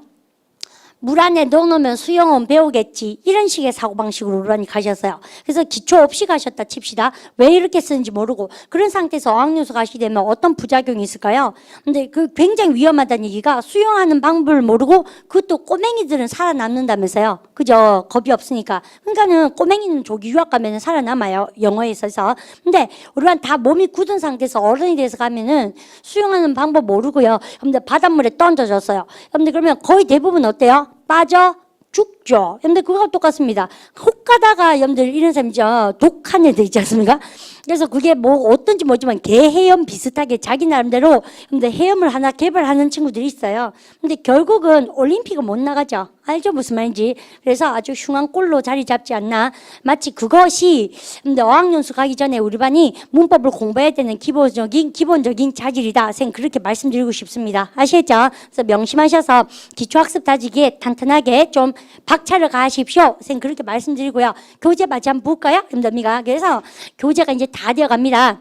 물 안에 넣어놓으면 수영은 배우겠지 이런 식의 사고방식으로 우란이 가셨어요. 그래서 기초 없이 가셨다 칩시다. 왜 이렇게 쓰는지 모르고 그런 상태에서 어학연수 가시게 되면 어떤 부작용이 있을까요? 근데 그 굉장히 위험하다는 얘기가 수영하는 방법을 모르고 그것도 꼬맹이들은 살아남는다면서요. 그죠? 겁이 없으니까. 그러니까는 꼬맹이는 조기 유학 가면 살아남아요. 영어에 있어서. 근데 우리가 다 몸이 굳은 상태에서 어른이 돼서 가면은 수영하는 방법 모르고요. 근데 바닷물에 던져졌어요. 근데 그러면 거의 대부분 어때요? 빠져 죽죠. 여러분들 그거가 똑같습니다. 혹 가다가 여러분들 이런 사람이죠. 독한 애들 있지 않습니까? 그래서 그게 뭐 어떤지 모르지만 개 헤엄 비슷하게 자기 나름대로 근데 헤엄을 하나 개발하는 친구들이 있어요. 근데 결국은 올림픽은 못 나가죠. 알죠? 무슨 말인지. 그래서 아주 흉한 꼴로 자리 잡지 않나. 마치 그것이 근데 어학연수 가기 전에 우리 반이 문법을 공부해야 되는 기본적인 자질이다. 생 그렇게 말씀드리고 싶습니다. 아시겠죠? 그래서 명심하셔서 기초학습 다지기에 탄탄하게 좀 박차를 가십시오. 생 그렇게 말씀드리고요. 교재 마치 한번 볼까요? 여러분들 그래서 교재가 이제 다 되어갑니다.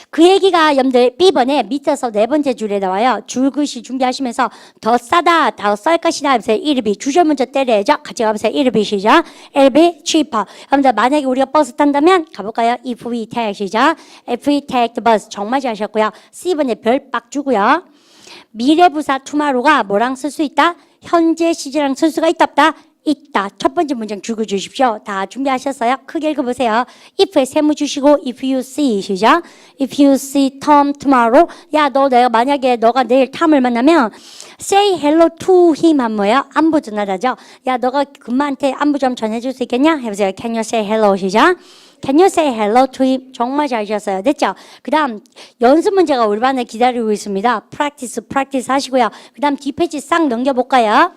그 얘기가 여러분들 B번에 밑에서 네 번째 줄에 나와요. 줄글씨 준비하시면서 더 싸다, 더 쌀 것이다 하면서 it'll be 주절 먼저 때려야죠. 같이 가면서 it'll be 시작. it'll be cheaper. 여러분들 만약에 우리가 버스 탄다면 가볼까요? If we take 시작. If we take the bus 정말 잘하셨고요. C번에 별 빡 주고요. 미래부사 tomorrow가 뭐랑 쓸 수 있다? 현재 시제랑 쓸 수가 있다 없다? 있다. 첫 번째 문장 줄거 주십시오. 다 준비하셨어요? 크게 읽어보세요. if에 세무 주시고 if you see 시작. If you see Tom tomorrow. 야, 내가 만약에 너가 내일 탐을 만나면 say hello to him 한 뭐야? 안부 전하다죠. 야, 너가 금마한테 안부 좀 전해줄 수 있겠냐? 해보세요. Can you say hello 시작. Can you say hello to him? 정말 잘하셨어요. 됐죠? 그 다음 연습 문제가 우리 반에 기다리고 있습니다. practice 하시고요. 그 다음 뒷페이지 싹 넘겨볼까요?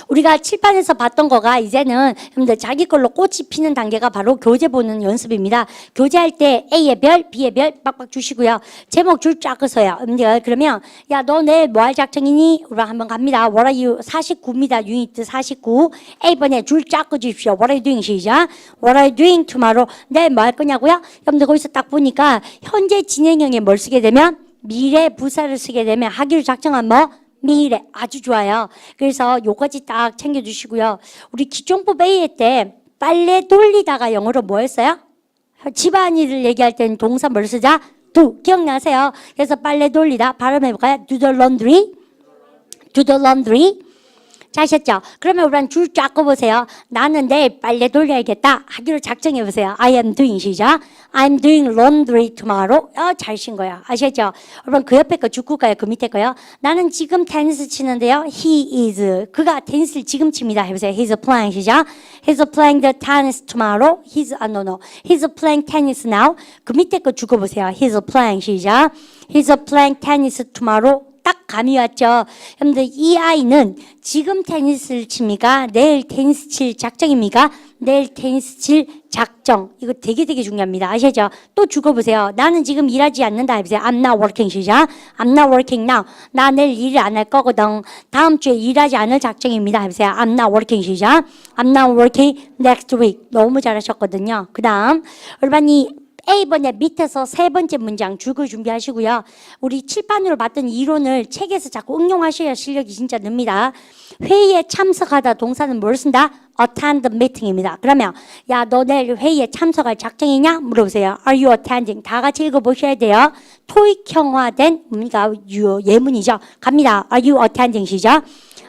우리가 칠판에서 봤던 거가 이제는 여러분들 자기 걸로 꽃이 피는 단계가 바로 교재 보는 연습입니다. 교재할 때 A의 별, B의 별 빡빡 주시고요. 제목 줄 쫙 끄세요. 여러분들 그러면 야, 너 내일 뭐 할 작정이니? 우리 한번 갑니다. What are you? 49입니다. 유니트 49. A번에 줄 쫙 끄주십시오. What are you doing? 시작. What are you doing tomorrow? 내일 뭐 할 거냐고요? 여러분들 거기서 딱 보니까 현재 진행형에 뭘 쓰게 되면 미래 부사를 쓰게 되면 하기로 작정한 뭐? 미래. 아주 좋아요. 그래서 요까지 딱 챙겨주시고요. 우리 기존법 A의 때 빨래 돌리다가 영어로 뭐 했어요? 집안일을 얘기할 때는 동사 뭘 쓰자? do. 기억나세요? 그래서 빨래 돌리다 발음해볼까요? do the laundry. do the laundry. 자, 아셨죠? 그러면 우리는 줄 쫙 꺼보세요. 나는 내일 빨래 돌려야겠다 하기로 작정해보세요. I am doing. 시작. I'm doing laundry tomorrow. 잘 신 거야. 아셨죠? 여러분 그 옆에 거 죽을까요? 그 밑에 거요? 나는 지금 테니스 치는데요. He is. 그가 테니스를 지금 칩니다. 해보세요. He's playing. 시작. He's playing the tennis tomorrow. No. He's playing tennis now. 그 밑에 거 죽어보세요. He's playing. 시작. He's playing tennis tomorrow. 딱 감이 왔죠. 여러분들 이 아이는 지금 테니스를 칩니까? 내일 테니스 칠 작정입니까? 내일 테니스 칠 작정. 이거 되게 중요합니다. 아시죠? 또 죽어보세요. 나는 지금 일하지 않는다. 해보세요. I'm not working. 시작. I'm not working now. 나 내일 일을 안 할 거거든. 다음 주에 일하지 않을 작정입니다. 해보세요. I'm not working. 시작. I'm not working next week. 너무 잘하셨거든요. 그 다음 여러분 이 A번에 밑에서 세 번째 문장 줄거 준비하시고요. 우리 칠판으로 봤던 이론을 책에서 자꾸 응용하셔야 실력이 진짜 늡니다. 회의에 참석하다 동사는 뭘 쓴다? attend meeting입니다. 그러면 야, 너 내일 회의에 참석할 작정이냐? 물어보세요. Are you attending? 다 같이 읽어보셔야 돼요. 토익형화된 뭡니까? 예문이죠. 갑니다. Are you attending? 시작.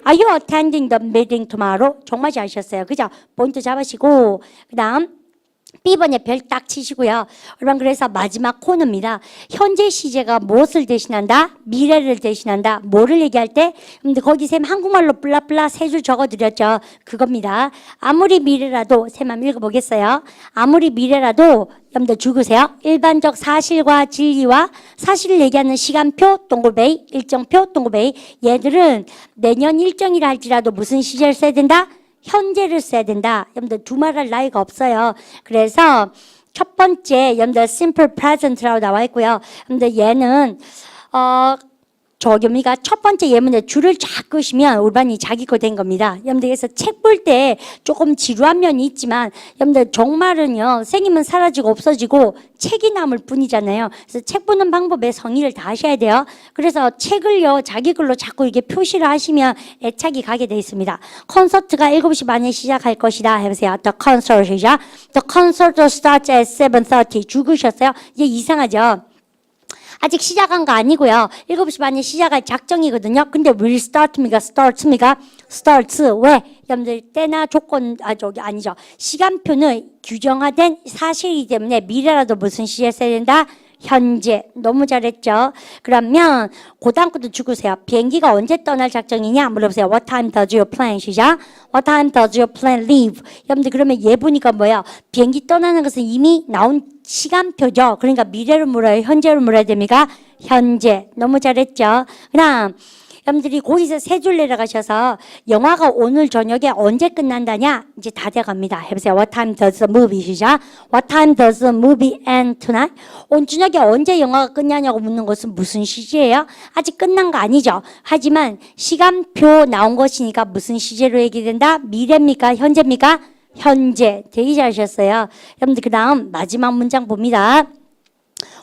Are you attending the meeting tomorrow? 정말 잘하셨어요. 그죠? 포인트 잡으시고 그 다음 B번에 별 딱 치시고요. 여러분 그래서 마지막 코너입니다. 현재 시제가 무엇을 대신한다? 미래를 대신한다. 뭐를 얘기할 때? 근데 거기 쌤 한국말로 블라블라 세 줄 적어드렸죠. 그겁니다. 아무리 미래라도 쌤 한번 읽어보겠어요. 아무리 미래라도 여러분들 죽으세요. 일반적 사실과 진리와 사실을 얘기하는 시간표 동글베이, 일정표 동글베이. 얘들은 내년 일정이라 할지라도 무슨 시제를 써야 된다? 현재를 써야 된다. 여러분들 두말할 나이가 없어요. 그래서 첫 번째 여러분들 simple present라고 나와 있고요. 여러분들 얘는 저기가 첫 번째 예문에 줄을 쫙 끄시면 우반이 자기 거 된 겁니다. 여러분들 그래서 책 볼 때 조금 지루한 면이 있지만 여러분들 정말은요 선생님은 사라지고 없어지고 책이 남을 뿐이잖아요. 그래서 책 보는 방법에 성의를 다하셔야 돼요. 그래서 책을요 자기 글로 자꾸 이렇게 표시를 하시면 애착이 가게 돼 있습니다. 콘서트가 7시 반에 시작할 것이다 해보세요. The concert 시작. The concert starts at 7:30. 죽으셨어요? 이게 이상하죠? 아직 시작한 거 아니고요. 7시 반에 시작할 작정이거든요. 근데 will start입니까? starts. 왜? 여러분들 때나 조건, 아니죠. 시간표는 규정화된 사실이기 때문에 미래라도 무슨 시제 써야 된다? 현재. 너무 잘했죠? 그러면 그 다음 것도 죽으세요. 비행기가 언제 떠날 작정이냐? 물어보세요. What time does your plane? 시작. What time does your plane leave? 여러분들 그러면 얘 보니까 뭐야? 비행기 떠나는 것은 이미 나온 시간표죠. 그러니까 미래로 물어요? 현재로 물어야 됩니까? 현재. 너무 잘했죠? 그다음 여러분들이 거기서 세 줄 내려가셔서 영화가 오늘 저녁에 언제 끝난다냐? 이제 다 돼갑니다. 해보세요. What time does the movie? 시작. What time does the movie end tonight? 오늘 저녁에 언제 영화가 끝나냐고 묻는 것은 무슨 시제예요? 아직 끝난 거 아니죠. 하지만 시간표 나온 것이니까 무슨 시제로 얘기된다? 미래입니까? 현재입니까? 현재. 되게 잘하셨어요. 여러분들 그 다음 마지막 문장 봅니다.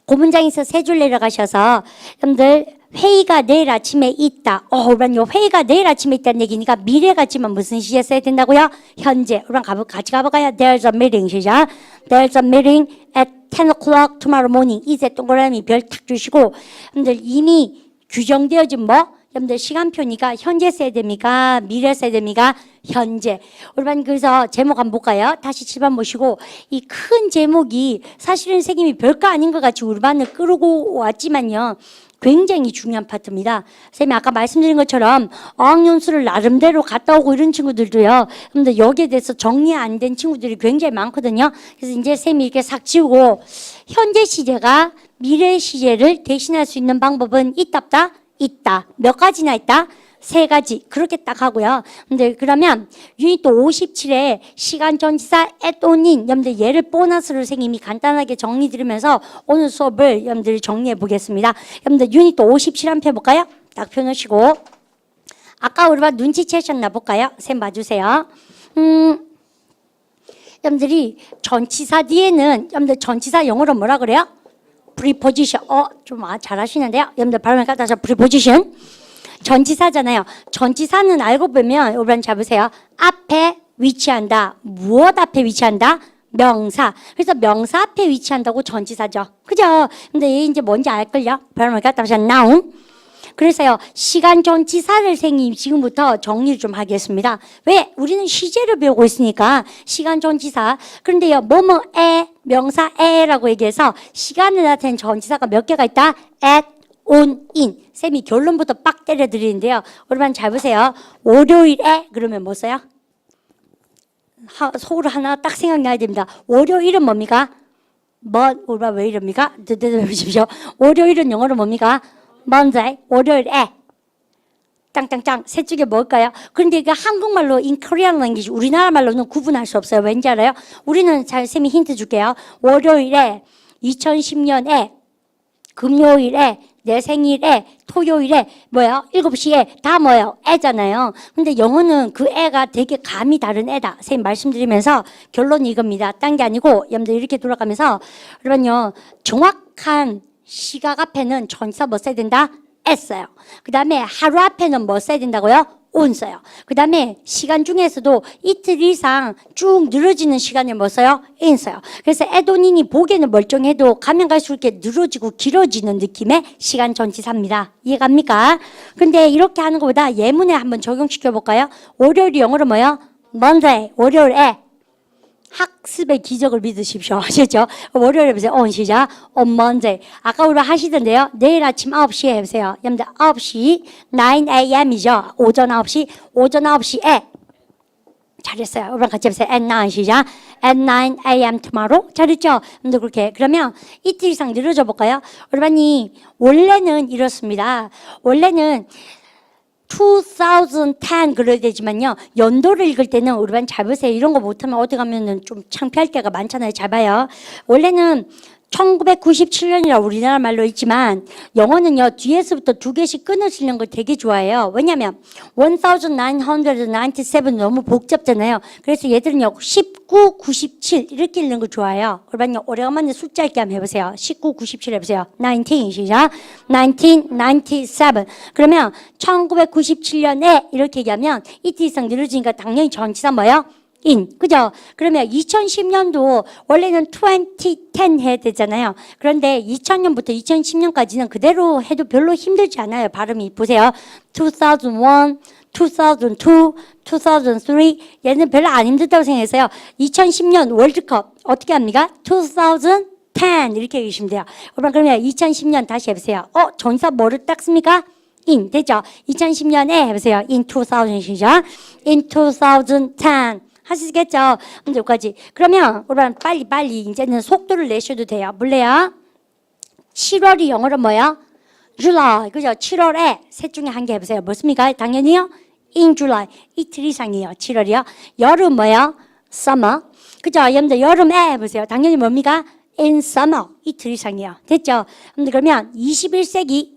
그 문장에서 세 줄 내려가셔서 여러분들 회의가 내일 아침에 있다. 그러면 회의가 내일 아침에 있다는 얘기니까 미래 같지만 무슨 시제 써야 된다고요? 현재. 그럼 같이 가볼까요? There's a meeting. 시작. There's a meeting at 10 o'clock tomorrow morning. 이제 동그라미 별 탁 주시고 여러분들 이미 규정되어진 뭐? 여러분들 시간표니까 현재 써야 됩니까? 미래 써야 됩니까? 현재. 여러분 그래서 제목 한번 볼까요? 다시 7번 보시고 이 큰 제목이 사실은 선생님이 별거 아닌 것 같이 우리 반을 끌고 왔지만요. 굉장히 중요한 파트입니다. 선생님이 아까 말씀드린 것처럼 어학연수를 나름대로 갔다 오고 이런 친구들도요. 근데 여기에 대해서 정리 안 된 친구들이 굉장히 많거든요. 그래서 이제 선생님이 이렇게 싹 지우고 현재 시제가 미래 시제를 대신할 수 있는 방법은 있다 없다? 있다. 몇 가지나 있다? 세 가지 그렇게 딱 하고요. 근데 그러면 유닛 57에 시간 전치사 에도닌 여러분들 얘를 보너스로 선생님이 간단하게 정리 드리면서 오늘 수업을 여러분들 정리해 보겠습니다. 여러분들 유닛 57 한번 펴볼까요? 딱 펴놓으시고 아까 우리가 눈치채셨나 볼까요? 쌤 봐주세요. 여러분들이 전치사 뒤에는 여러분들 전치사 영어로 뭐라 그래요? preposition. 좀 잘하시는데요. 여러분들 발음을 갖다서 preposition. 전치사잖아요. 전치사는 알고 보면 여러분 잡으세요. 앞에 위치한다. 무엇 앞에 위치한다? 명사. 그래서 명사 앞에 위치한다고 전치사죠. 그죠? 근데 얘 이제 뭔지 알걸요? 발음을 갖다서 noun. 그래서요, 시간 전치사를 선생님 지금부터 정리를 좀 하겠습니다. 왜? 우리는 시제를 배우고 있으니까 시간 전치사. 그런데요, 뭐뭐에, 명사에라고 얘기해서 시간을 나타낸 전치사가 몇 개가 있다? at, on, in. 쌤이 결론부터 빡 때려드리는데요. 여러분 잘 보세요. 월요일에 그러면 뭐 써요? 속으로 하나 딱 생각나야 됩니다. 월요일은 뭡니까? 우리가 왜 이럽니까? 보십시오. 월요일은 영어로 뭡니까? Monday, 월요일에 짱짱짱 셋 중에 뭘까요? 그런데 이게 한국말로 in Korean language 우리나라 말로는 구분할 수 없어요. 왠지 알아요? 우리는 잘 쌤이 힌트 줄게요. 월요일에 2010년에 금요일에 내 생일에 토요일에 뭐예요? 7시에 다 뭐예요? 애잖아요. 근데 영어는 그 애가 되게 감이 다른 애다. 선생님 말씀드리면서 결론이 이겁니다. 딴 게 아니고 여러분들 이렇게 돌아가면서 여러분요 정확한 시각 앞에는 전치사 뭐 써야 된다? at 써요. 그 다음에 하루 앞에는 뭐 써야 된다고요? on 써요. 그 다음에 시간 중에서도 이틀 이상 쭉 늘어지는 시간을 뭐 써요? in 써요. 그래서 에도닌이 보기에는 멀쩡해도 가면 갈수록 이렇게 늘어지고 길어지는 느낌의 시간 전치사입니다. 이해갑니까? 근데 이렇게 하는 것보다 예문에 한번 적용시켜 볼까요? 월요일이 영어로 뭐요? Monday, 월요일에 학습의 기적을 믿으십시오. 아시죠? 월요일에 보세요. 시작. On Monday. 아까 우리 하시던데요. 내일 아침 9시에 해보세요. 여러분들 9시, 9 a.m.이죠. 오전 9시. 오전 9시에. 잘했어요. 여러분 같이 해보세요. At 9 시작. At 9 a.m. tomorrow. 잘했죠? 여러분들 그렇게. 그러면 이틀 이상 늘어져 볼까요? 여러분이 원래는 이렇습니다. 원래는 2010 그래야 되지만요. 연도를 읽을 때는 우리 반 잘 보세요. 이런 거 못하면 어디 가면은 좀 창피할 때가 많잖아요. 잘 봐요. 원래는 1997년이라 우리나라 말로 있지만 영어는요 뒤에서부터 두 개씩 끊어지는 걸 되게 좋아해요. 왜냐하면 1997 너무 복잡잖아요. 그래서 얘들은요 19, 97 이렇게 읽는 거 좋아해요. 그러면 오래간만에 숫자 읽기 한번 해보세요. 19, 97 해보세요. 19 시작. 1997 그러면 1997년에 이렇게 얘기하면 이틀 이상 늘어지니까 당연히 전치사 뭐예요? 그죠? 그러면 2010년도 원래는 2010 해야 되잖아요. 그런데 2000년부터 2010년까지는 그대로 해도 별로 힘들지 않아요. 발음이 보세요. 2001, 2002, 2003 얘는 별로 안 힘들다고 생각했어요. 2010년 월드컵 어떻게 합니까? 2010 이렇게 얘기하시면 돼요. 그러면 2010년 다시 해보세요. 전사 뭐를 딱 씁니까? 됐죠? 2010년에 해보세요. In 2000 시작. In 2010 하시겠죠? 근데 여기까지. 그러면 우리는 빨리 이제는 속도를 내셔도 돼요. 몰래요? 7월이 영어로 뭐예요? July. 그죠? 7월에 셋 중에 한 개 해보세요. 뭐습니까? 당연히요? In July. 이틀 이상이에요. 7월이요. 여름 뭐예요? Summer. 그죠? 여러분들 여름에 해보세요. 당연히 뭡니까? In summer. 이틀 이상이에요. 됐죠? 그러면 21세기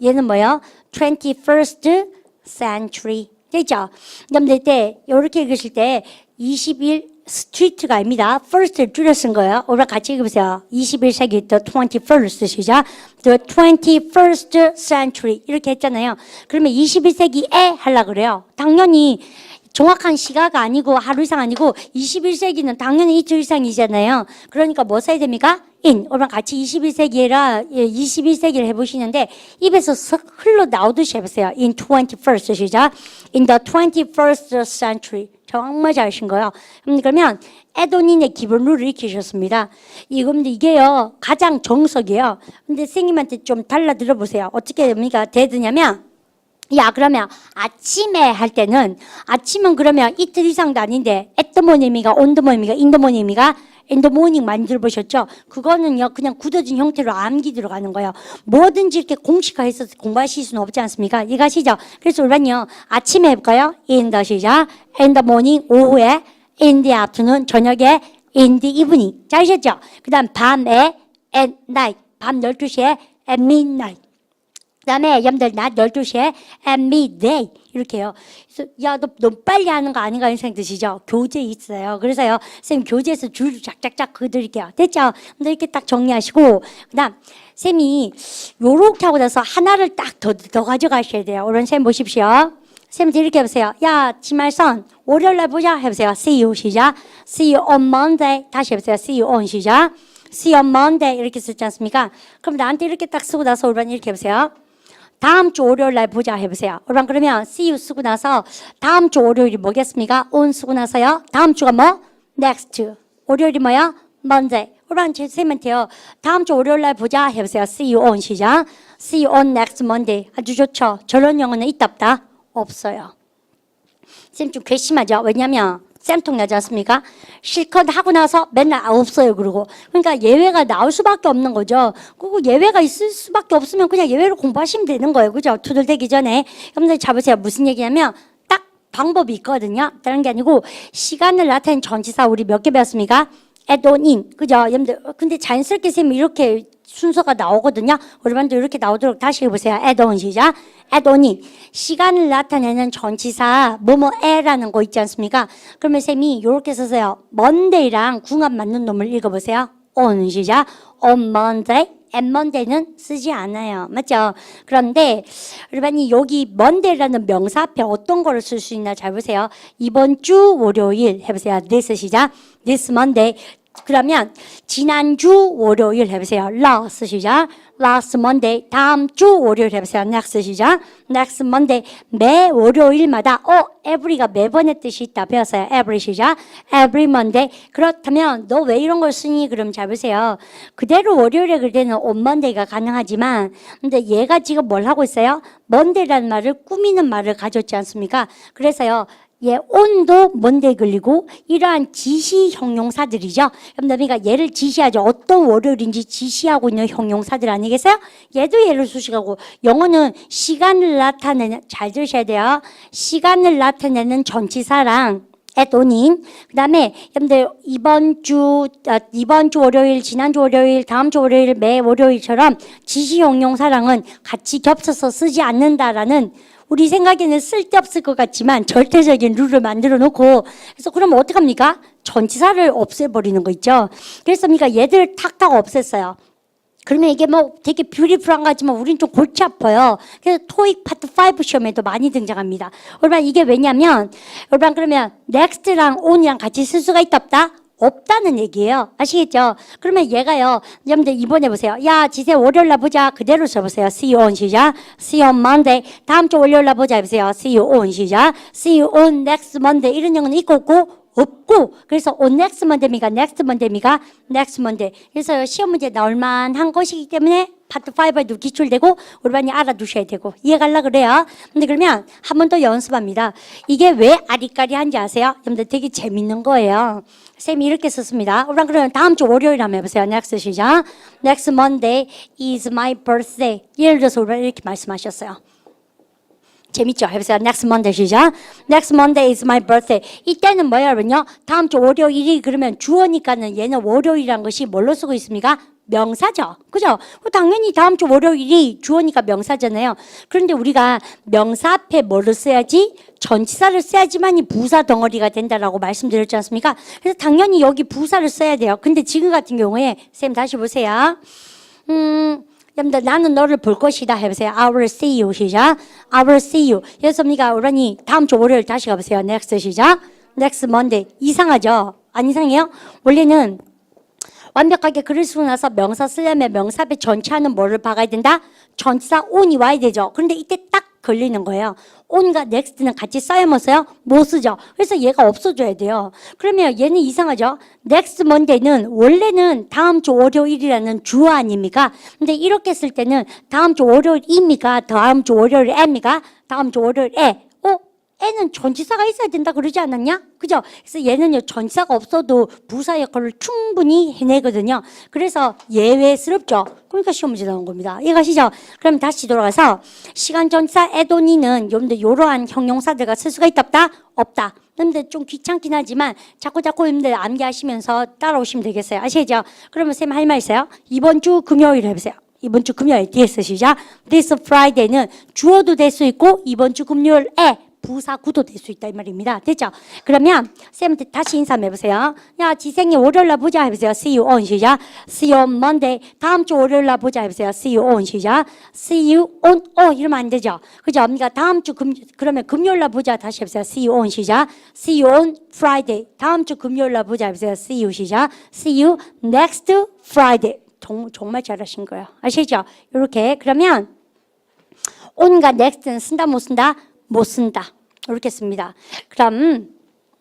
얘는 뭐예요? 21st century. 됐죠? 여러분들 때 이렇게 읽으실 때 21 스트리트가 아닙니다. first를 줄여 쓴 거예요. 우리가 같이 읽어보세요. 21세기 the 21st 시작. the 21st century 이렇게 했잖아요. 그러면 21세기에 하려고 그래요. 당연히 정확한 시가가 아니고 하루 이상 아니고 21세기는 당연히 이틀 이상이잖아요. 그러니까 뭐 써야 됩니까? 우리가 같이 21세기라 21세기를 해보시는데 입에서 흘러나오듯이 해보세요. In 21st 시작. In the 21st century. 정말 잘하신 거예요. 그러면 에도닌의 기본 룰을 익히셨습니다. 이게요 가장 정석이에요. 근데 선생님한테 좀 달라 들어보세요. 어떻게 됩니까? 되느냐면 그러면 아침에 할 때는 아침은 그러면 이틀 이상도 아닌데 at the morning입니까? on the morning입니까? in the morning입니까? in the morning 많이 들어보셨죠? 그거는요 그냥 굳어진 형태로 암기 들어가는 거예요. 뭐든지 이렇게 공식화해서 공부하실 수는 없지 않습니까? 이해가시죠? 그래서 우리는요 아침에 해볼까요? in the 시작, in the morning 오후에, in the afternoon 저녁에, in the evening. 잘하셨죠? 그 다음 밤에 at night, 밤 12시에 at midnight. 그 다음에 여러분들 낮 12시에 at midday 이렇게 해요. 그래서 야, 너 빨리 하는 거 아닌가 이런 생각 드시죠? 교재 있어요. 그래서요 선생님 교재에서 줄 쫙쫙쫙 그어드릴게요. 됐죠? 근데 이렇게 딱 정리하시고 그 다음 쌤이 요렇게 하고 나서 하나를 딱 더 가져가셔야 돼요. 오늘 쌤 보십시오. 쌤한테 이렇게 해보세요. 야, 지말선 월요일날 보자 해보세요. See you 시작. See you on Monday. 다시 해보세요. See you on 시작. See you on Monday 이렇게 쓰지 않습니까? 그럼 나한테 이렇게 딱 쓰고 나서 올반 이렇게 해보세요. 다음 주 월요일날 보자 해보세요. 올반 그러면 see you 쓰고 나서 다음 주 월요일이 뭐겠습니까? on 쓰고 나서요. 다음 주가 뭐? next. 월요일이 뭐야? Monday. 올반 제 쌤한테요. 다음 주 월요일날 보자 해보세요. See you on 시작. See you on next Monday. 아주 좋죠. 저런 영어는 있다 없다? 없어요. 쌤 좀 괘씸하죠. 왜냐면 쌤통 나지 않습니까? 실컷 하고 나서 맨날 없어요. 그러고 그러니까 예외가 나올 수밖에 없는 거죠. 그리고 예외가 있을 수밖에 없으면 그냥 예외로 공부하시면 되는 거예요. 그죠? 투덜대기 전에. 여러분들 잡으세요. 무슨 얘기냐면 딱 방법이 있거든요. 다른 게 아니고 시간을 나타낸 전치사 우리 몇 개 배웠습니까? add on in. 그죠? 여러분들 근데 자연스럽게 쌤이 이렇게 순서가 나오거든요. 여러분들 이렇게 나오도록 다시 해보세요. add on 시작. add on in. 시간을 나타내는 전치사 뭐뭐에라는 거 있지 않습니까? 그러면 쌤이 이렇게 써서요. monday랑 궁합 맞는 놈을 읽어보세요. on 시작. on Monday. and Monday는 쓰지 않아요. 맞죠? 그런데 여러분이 여기 Monday라는 명사 앞에 어떤 거를 쓸 수 있나 잘 보세요. 이번 주 월요일 해보세요. this 시작. this Monday. 그러면 지난주 월요일 해보세요. last 시작. last Monday. 다음 주 월요일 해보세요. next 시작. next Monday. 매 월요일마다 every가 매번의 뜻이 있다 배웠어요. every 시작. every Monday. 그렇다면 너 왜 이런 걸 쓰니? 그럼 잘 보세요. 그대로 월요일에 그릴 때는 on Monday가 가능하지만 근데 얘가 지금 뭘 하고 있어요? Monday라는 말을 꾸미는 말을 가졌지 않습니까? 그래서요. 예, on도 Monday 걸리고 이러한 지시 형용사들이죠. 그러니까 얘를 지시하죠. 어떤 월요일인지 지시하고 있는 형용사들 아니겠어요? 얘도 얘를 수식하고 영어는 시간을 나타내는 잘 들으셔야 돼요. 시간을 나타내는 전치사랑 at on인 그다음에 여러분들 이번 주 월요일, 지난주 월요일, 다음 주 월요일, 매 월요일처럼 지시 형용사랑은 같이 겹쳐서 쓰지 않는다라는 우리 생각에는 쓸데없을 것 같지만 절대적인 룰을 만들어 놓고 그래서 그러면 어떡합니까? 전치사를 없애버리는 거 있죠. 그래서 그러니까 얘들 탁탁 없앴어요. 그러면 이게 뭐 되게 뷰티풀한 것 같지만 우린 좀 골치 아파요. 그래서 토익 파트 5 시험에도 많이 등장합니다. 여러분 이게 왜냐면 여러분 그러면 next랑 on이랑 같이 쓸 수가 있다 없다? 없다는 얘기예요. 아시겠죠? 그러면 얘가요. 여러분들 이번에 보세요. 야, 지세 월요일날 보자. 그대로 써보세요. See you on 시작. See you on Monday. 다음 주 월요일날 보자 해보세요. See you on 시작. See you on next Monday. 이런 영어는 있고 없고 그래서 on next Monday입니까? next Monday입니까? next Monday. 그래서 시험 문제 나올 만한 것이기 때문에 파트 5에도 기출되고 우리 반이 알아두셔야 되고 이해가려 그래요. 근데 그러면 한 번 더 연습합니다. 이게 왜 아리까리한지 아세요? 여러분들 되게 재밌는 거예요. 쌤이 이렇게 썼습니다. 우리 그러면 다음 주 월요일 한번 해보세요. next 시작. next Monday is my birthday. 예를 들어서 우리 이렇게 말씀하셨어요. 재밌죠? 해보세요. next Monday 시작. next Monday is my birthday. 이때는 뭐예요, 여러분요? 다음 주 월요일이 그러면 주어니까는 얘는 월요일이란 것이 뭘로 쓰고 있습니까? 명사죠. 그죠? 당연히 다음 주 월요일이 주어니까 명사잖아요. 그런데 우리가 명사 앞에 뭐를 써야지? 전치사를 써야지만이 부사 덩어리가 된다라고 말씀드렸지 않습니까? 그래서 당연히 여기 부사를 써야 돼요. 근데 지금 같은 경우에 쌤 다시 보세요. 여러분들 나는 너를 볼 것이다 해보세요. I will see you 시작. I will see you. 그래서 우리가 우라니 다음 주 월요일 다시 가보세요. next 시작. next Monday. 이상하죠? 안 이상해요? 원래는 완벽하게 글을 쓰고 나서 명사 쓰려면 명사 앞에 전치하는 뭐를 박아야 된다? 전치사 on이 와야 되죠. 그런데 이때 딱 걸리는 거예요. on과 next는 같이 써야만 써요? 못 쓰죠. 그래서 얘가 없어져야 돼요. 그러면 얘는 이상하죠. next Monday는 원래는 다음 주 월요일이라는 주어 아닙니까? 근데 이렇게 쓸 때는 다음 주 월요일입니까? 다음 주 월요일입니까? 다음 주 월요일에 애는 전치사가 있어야 된다 그러지 않았냐? 그죠? 그래서 얘는요, 전치사가 없어도 부사 역할을 충분히 해내거든요. 그래서 예외스럽죠. 그러니까 시험 문제 나온 겁니다. 이해가시죠? 그럼 다시 돌아가서 시간 전치사 에도니는 여러분들 이러한 형용사들과 쓸 수가 있다 없다? 없다. 여러분들 좀 귀찮긴 하지만 자꾸 여러분들 암기하시면서 따라오시면 되겠어요. 아시죠? 그러면 쌤 할 말 있어요? 이번 주 금요일 해보세요. 이번 주 금요일 DS 시작. This Friday는 주어도 될 수 있고 이번 주 금요일에 부사 구도 될 수 있다 이 말입니다. 됐죠? 그러면 쌤한테 다시 인사 한번 해보세요. 야, 지생이 월요일 날 보자 해보세요. See you on 시작. See you on Monday. 다음 주 월요일 날 보자 해보세요. See you on 시작. See you on 이러면 안 되죠. 그죠? 그러니까 다음 주 그러면 금요일 날 보자 다시 해보세요. See you on 시작. See you on Friday. 다음 주 금요일 날 보자 해보세요. See you 시작. See you next Friday. 정말 잘하신 거예요. 아시죠? 이렇게 그러면 on과 next는 쓴다 못 쓴다? 못 쓴다. 이렇게 씁니다. 그럼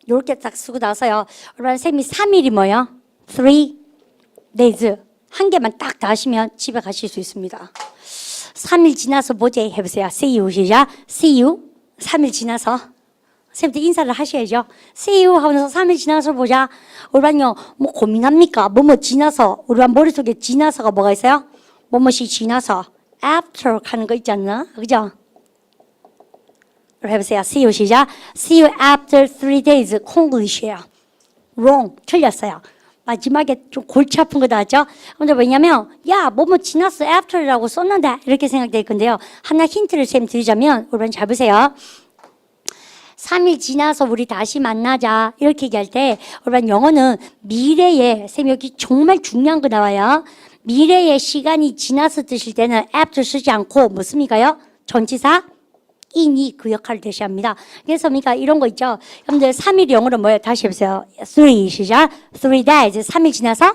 이렇게 딱 쓰고 나서요. 여러분 쌤이 3일이 뭐예요? 3 days. 한 개만 딱 다 하시면 집에 가실 수 있습니다. 3일 지나서 보자 해보세요. See you 시작. See you. 3일 지나서. 쌤한테 인사를 하셔야죠. See you 하면서 3일 지나서 보자. 우리반요 뭐 고민합니까? 뭐뭐 지나서. 우리반 머릿속에 지나서가 뭐가 있어요? 뭐뭐시 지나서. After 하는 거 있지 않나? 그죠? 해보세요. See you 시작. See you after 3 days. 콩글리시예요. Wrong. 틀렸어요. 마지막에 좀 골치 아픈 거 나왔죠? 근데 왜냐면 야, 뭐뭐 지났어. after라고 썼는데 이렇게 생각될 건데요. 하나 힌트를 쌤 드리자면 여러분 잘 보세요. 3일 지나서 우리 다시 만나자 이렇게 얘기할 때 여러분 영어는 미래에 쌤 여기 정말 중요한 거 나와요. 미래의 시간이 지나서 드실 때는 after 쓰지 않고 뭐 씁니까요? 전치사 in이 그 역할을 대시합니다. 그래서 그러니까 이런 거 있죠. 여러분들 3일 영어로 뭐예요? 다시 해보세요. 3 시작. 3 days. 3일 지나서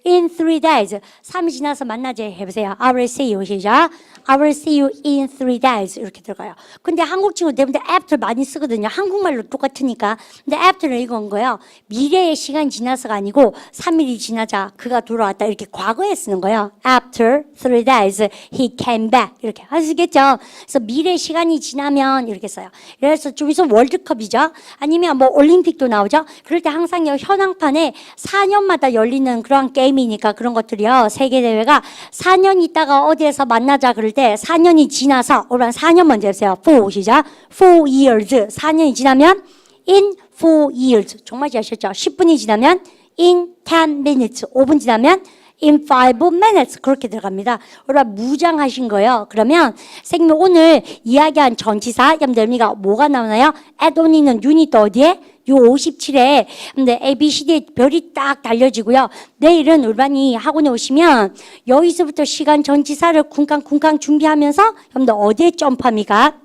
in 3 days. 3일 지나서 만나자 해보세요. I will see you 시작. I will see you in 3 days. 이렇게 들어가요. 근데 한국 친구 대부분 after 많이 쓰거든요. 한국말로 똑같으니까. 근데 after는 이건 거예요. 미래의 시간이 지나서가 아니고 3일이 지나자 그가 돌아왔다. 이렇게 과거에 쓰는 거예요. After 3 days he came back. 이렇게 아시겠죠? 그래서 미래 시간이 지나면 이렇게 써요. 그래서 좀 있으면 월드컵이죠. 아니면 뭐 올림픽도 나오죠. 그럴 때 항상 현황판에 4년마다 열리는 그런 게임이니까 그런 것들이요. 세계대회가 4년 있다가 어디에서 만나자 그럴 때 4년이 지나서 오늘 4년 먼저 해보세요. 4 시작. 4 years. 4년이 지나면 in 4 years. 정말 잘하셨죠? 10분이 지나면 in 10 minutes. 5분 지나면 in 5 minutes. 그렇게 들어갑니다. 오늘 무장하신 거예요. 그러면 선생님이 오늘 이야기한 전치사 여러분들 뭐가 나오나요? add on이는 유닛 어디에? 요 57에 근데 ABCD에 별이 딱 달려지고요. 내일은 울반이 학원에 오시면 여기서부터 시간 전치사를 쿵쾅쿵쾅 준비하면서 여러분들 어디에 점프합니까?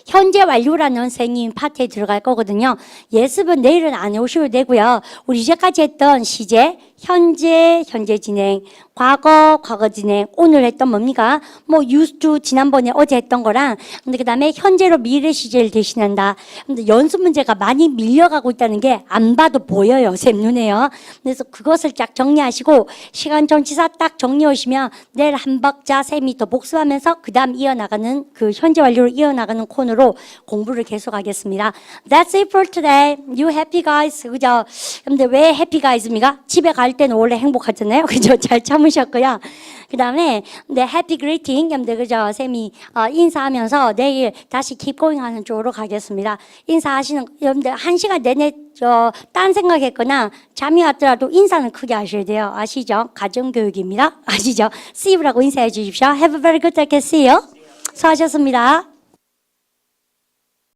현재 완료라는 선생님 파트에 들어갈 거거든요. 예습은 내일은 안 오셔도 되고요. 우리 이제까지 했던 시제, 현재 진행, 과거 진행, 오늘 했던 뭡니까? 뭐 used to 지난번에 어제 했던 거랑 근데 그다음에 현재로 미래 시제를 대신한다. 근데 연습 문제가 많이 밀려가고 있다는 게 안 봐도 보여요. 쌤 눈에요. 그래서 그것을 쫙 정리하시고 시간 전치사 딱 정리해 오시면 내일 한 박자 쌤이 더 복습하면서 그다음 이어나가는 그 현재 완료로 이어나가는 코너로 공부를 계속하겠습니다. That's it for today. You happy guys? 그죠? 근데 왜 happy guys입니까? 집에 갈 때는 원래 행복하잖아요. 그죠? 잘 참으셨고요. 그 다음에 네, happy greeting. 여러분들 그죠? 쌤이 인사하면서 내일 다시 keep going 하는 쪽으로 가겠습니다. 인사하시는 여러분들 1시간 내내 딴 생각했거나 잠이 왔더라도 인사는 크게 하셔야 돼요. 아시죠? 가정교육입니다. 아시죠? See you라고 인사해 주십시오. Have a very good day. See you. 수고하셨습니다.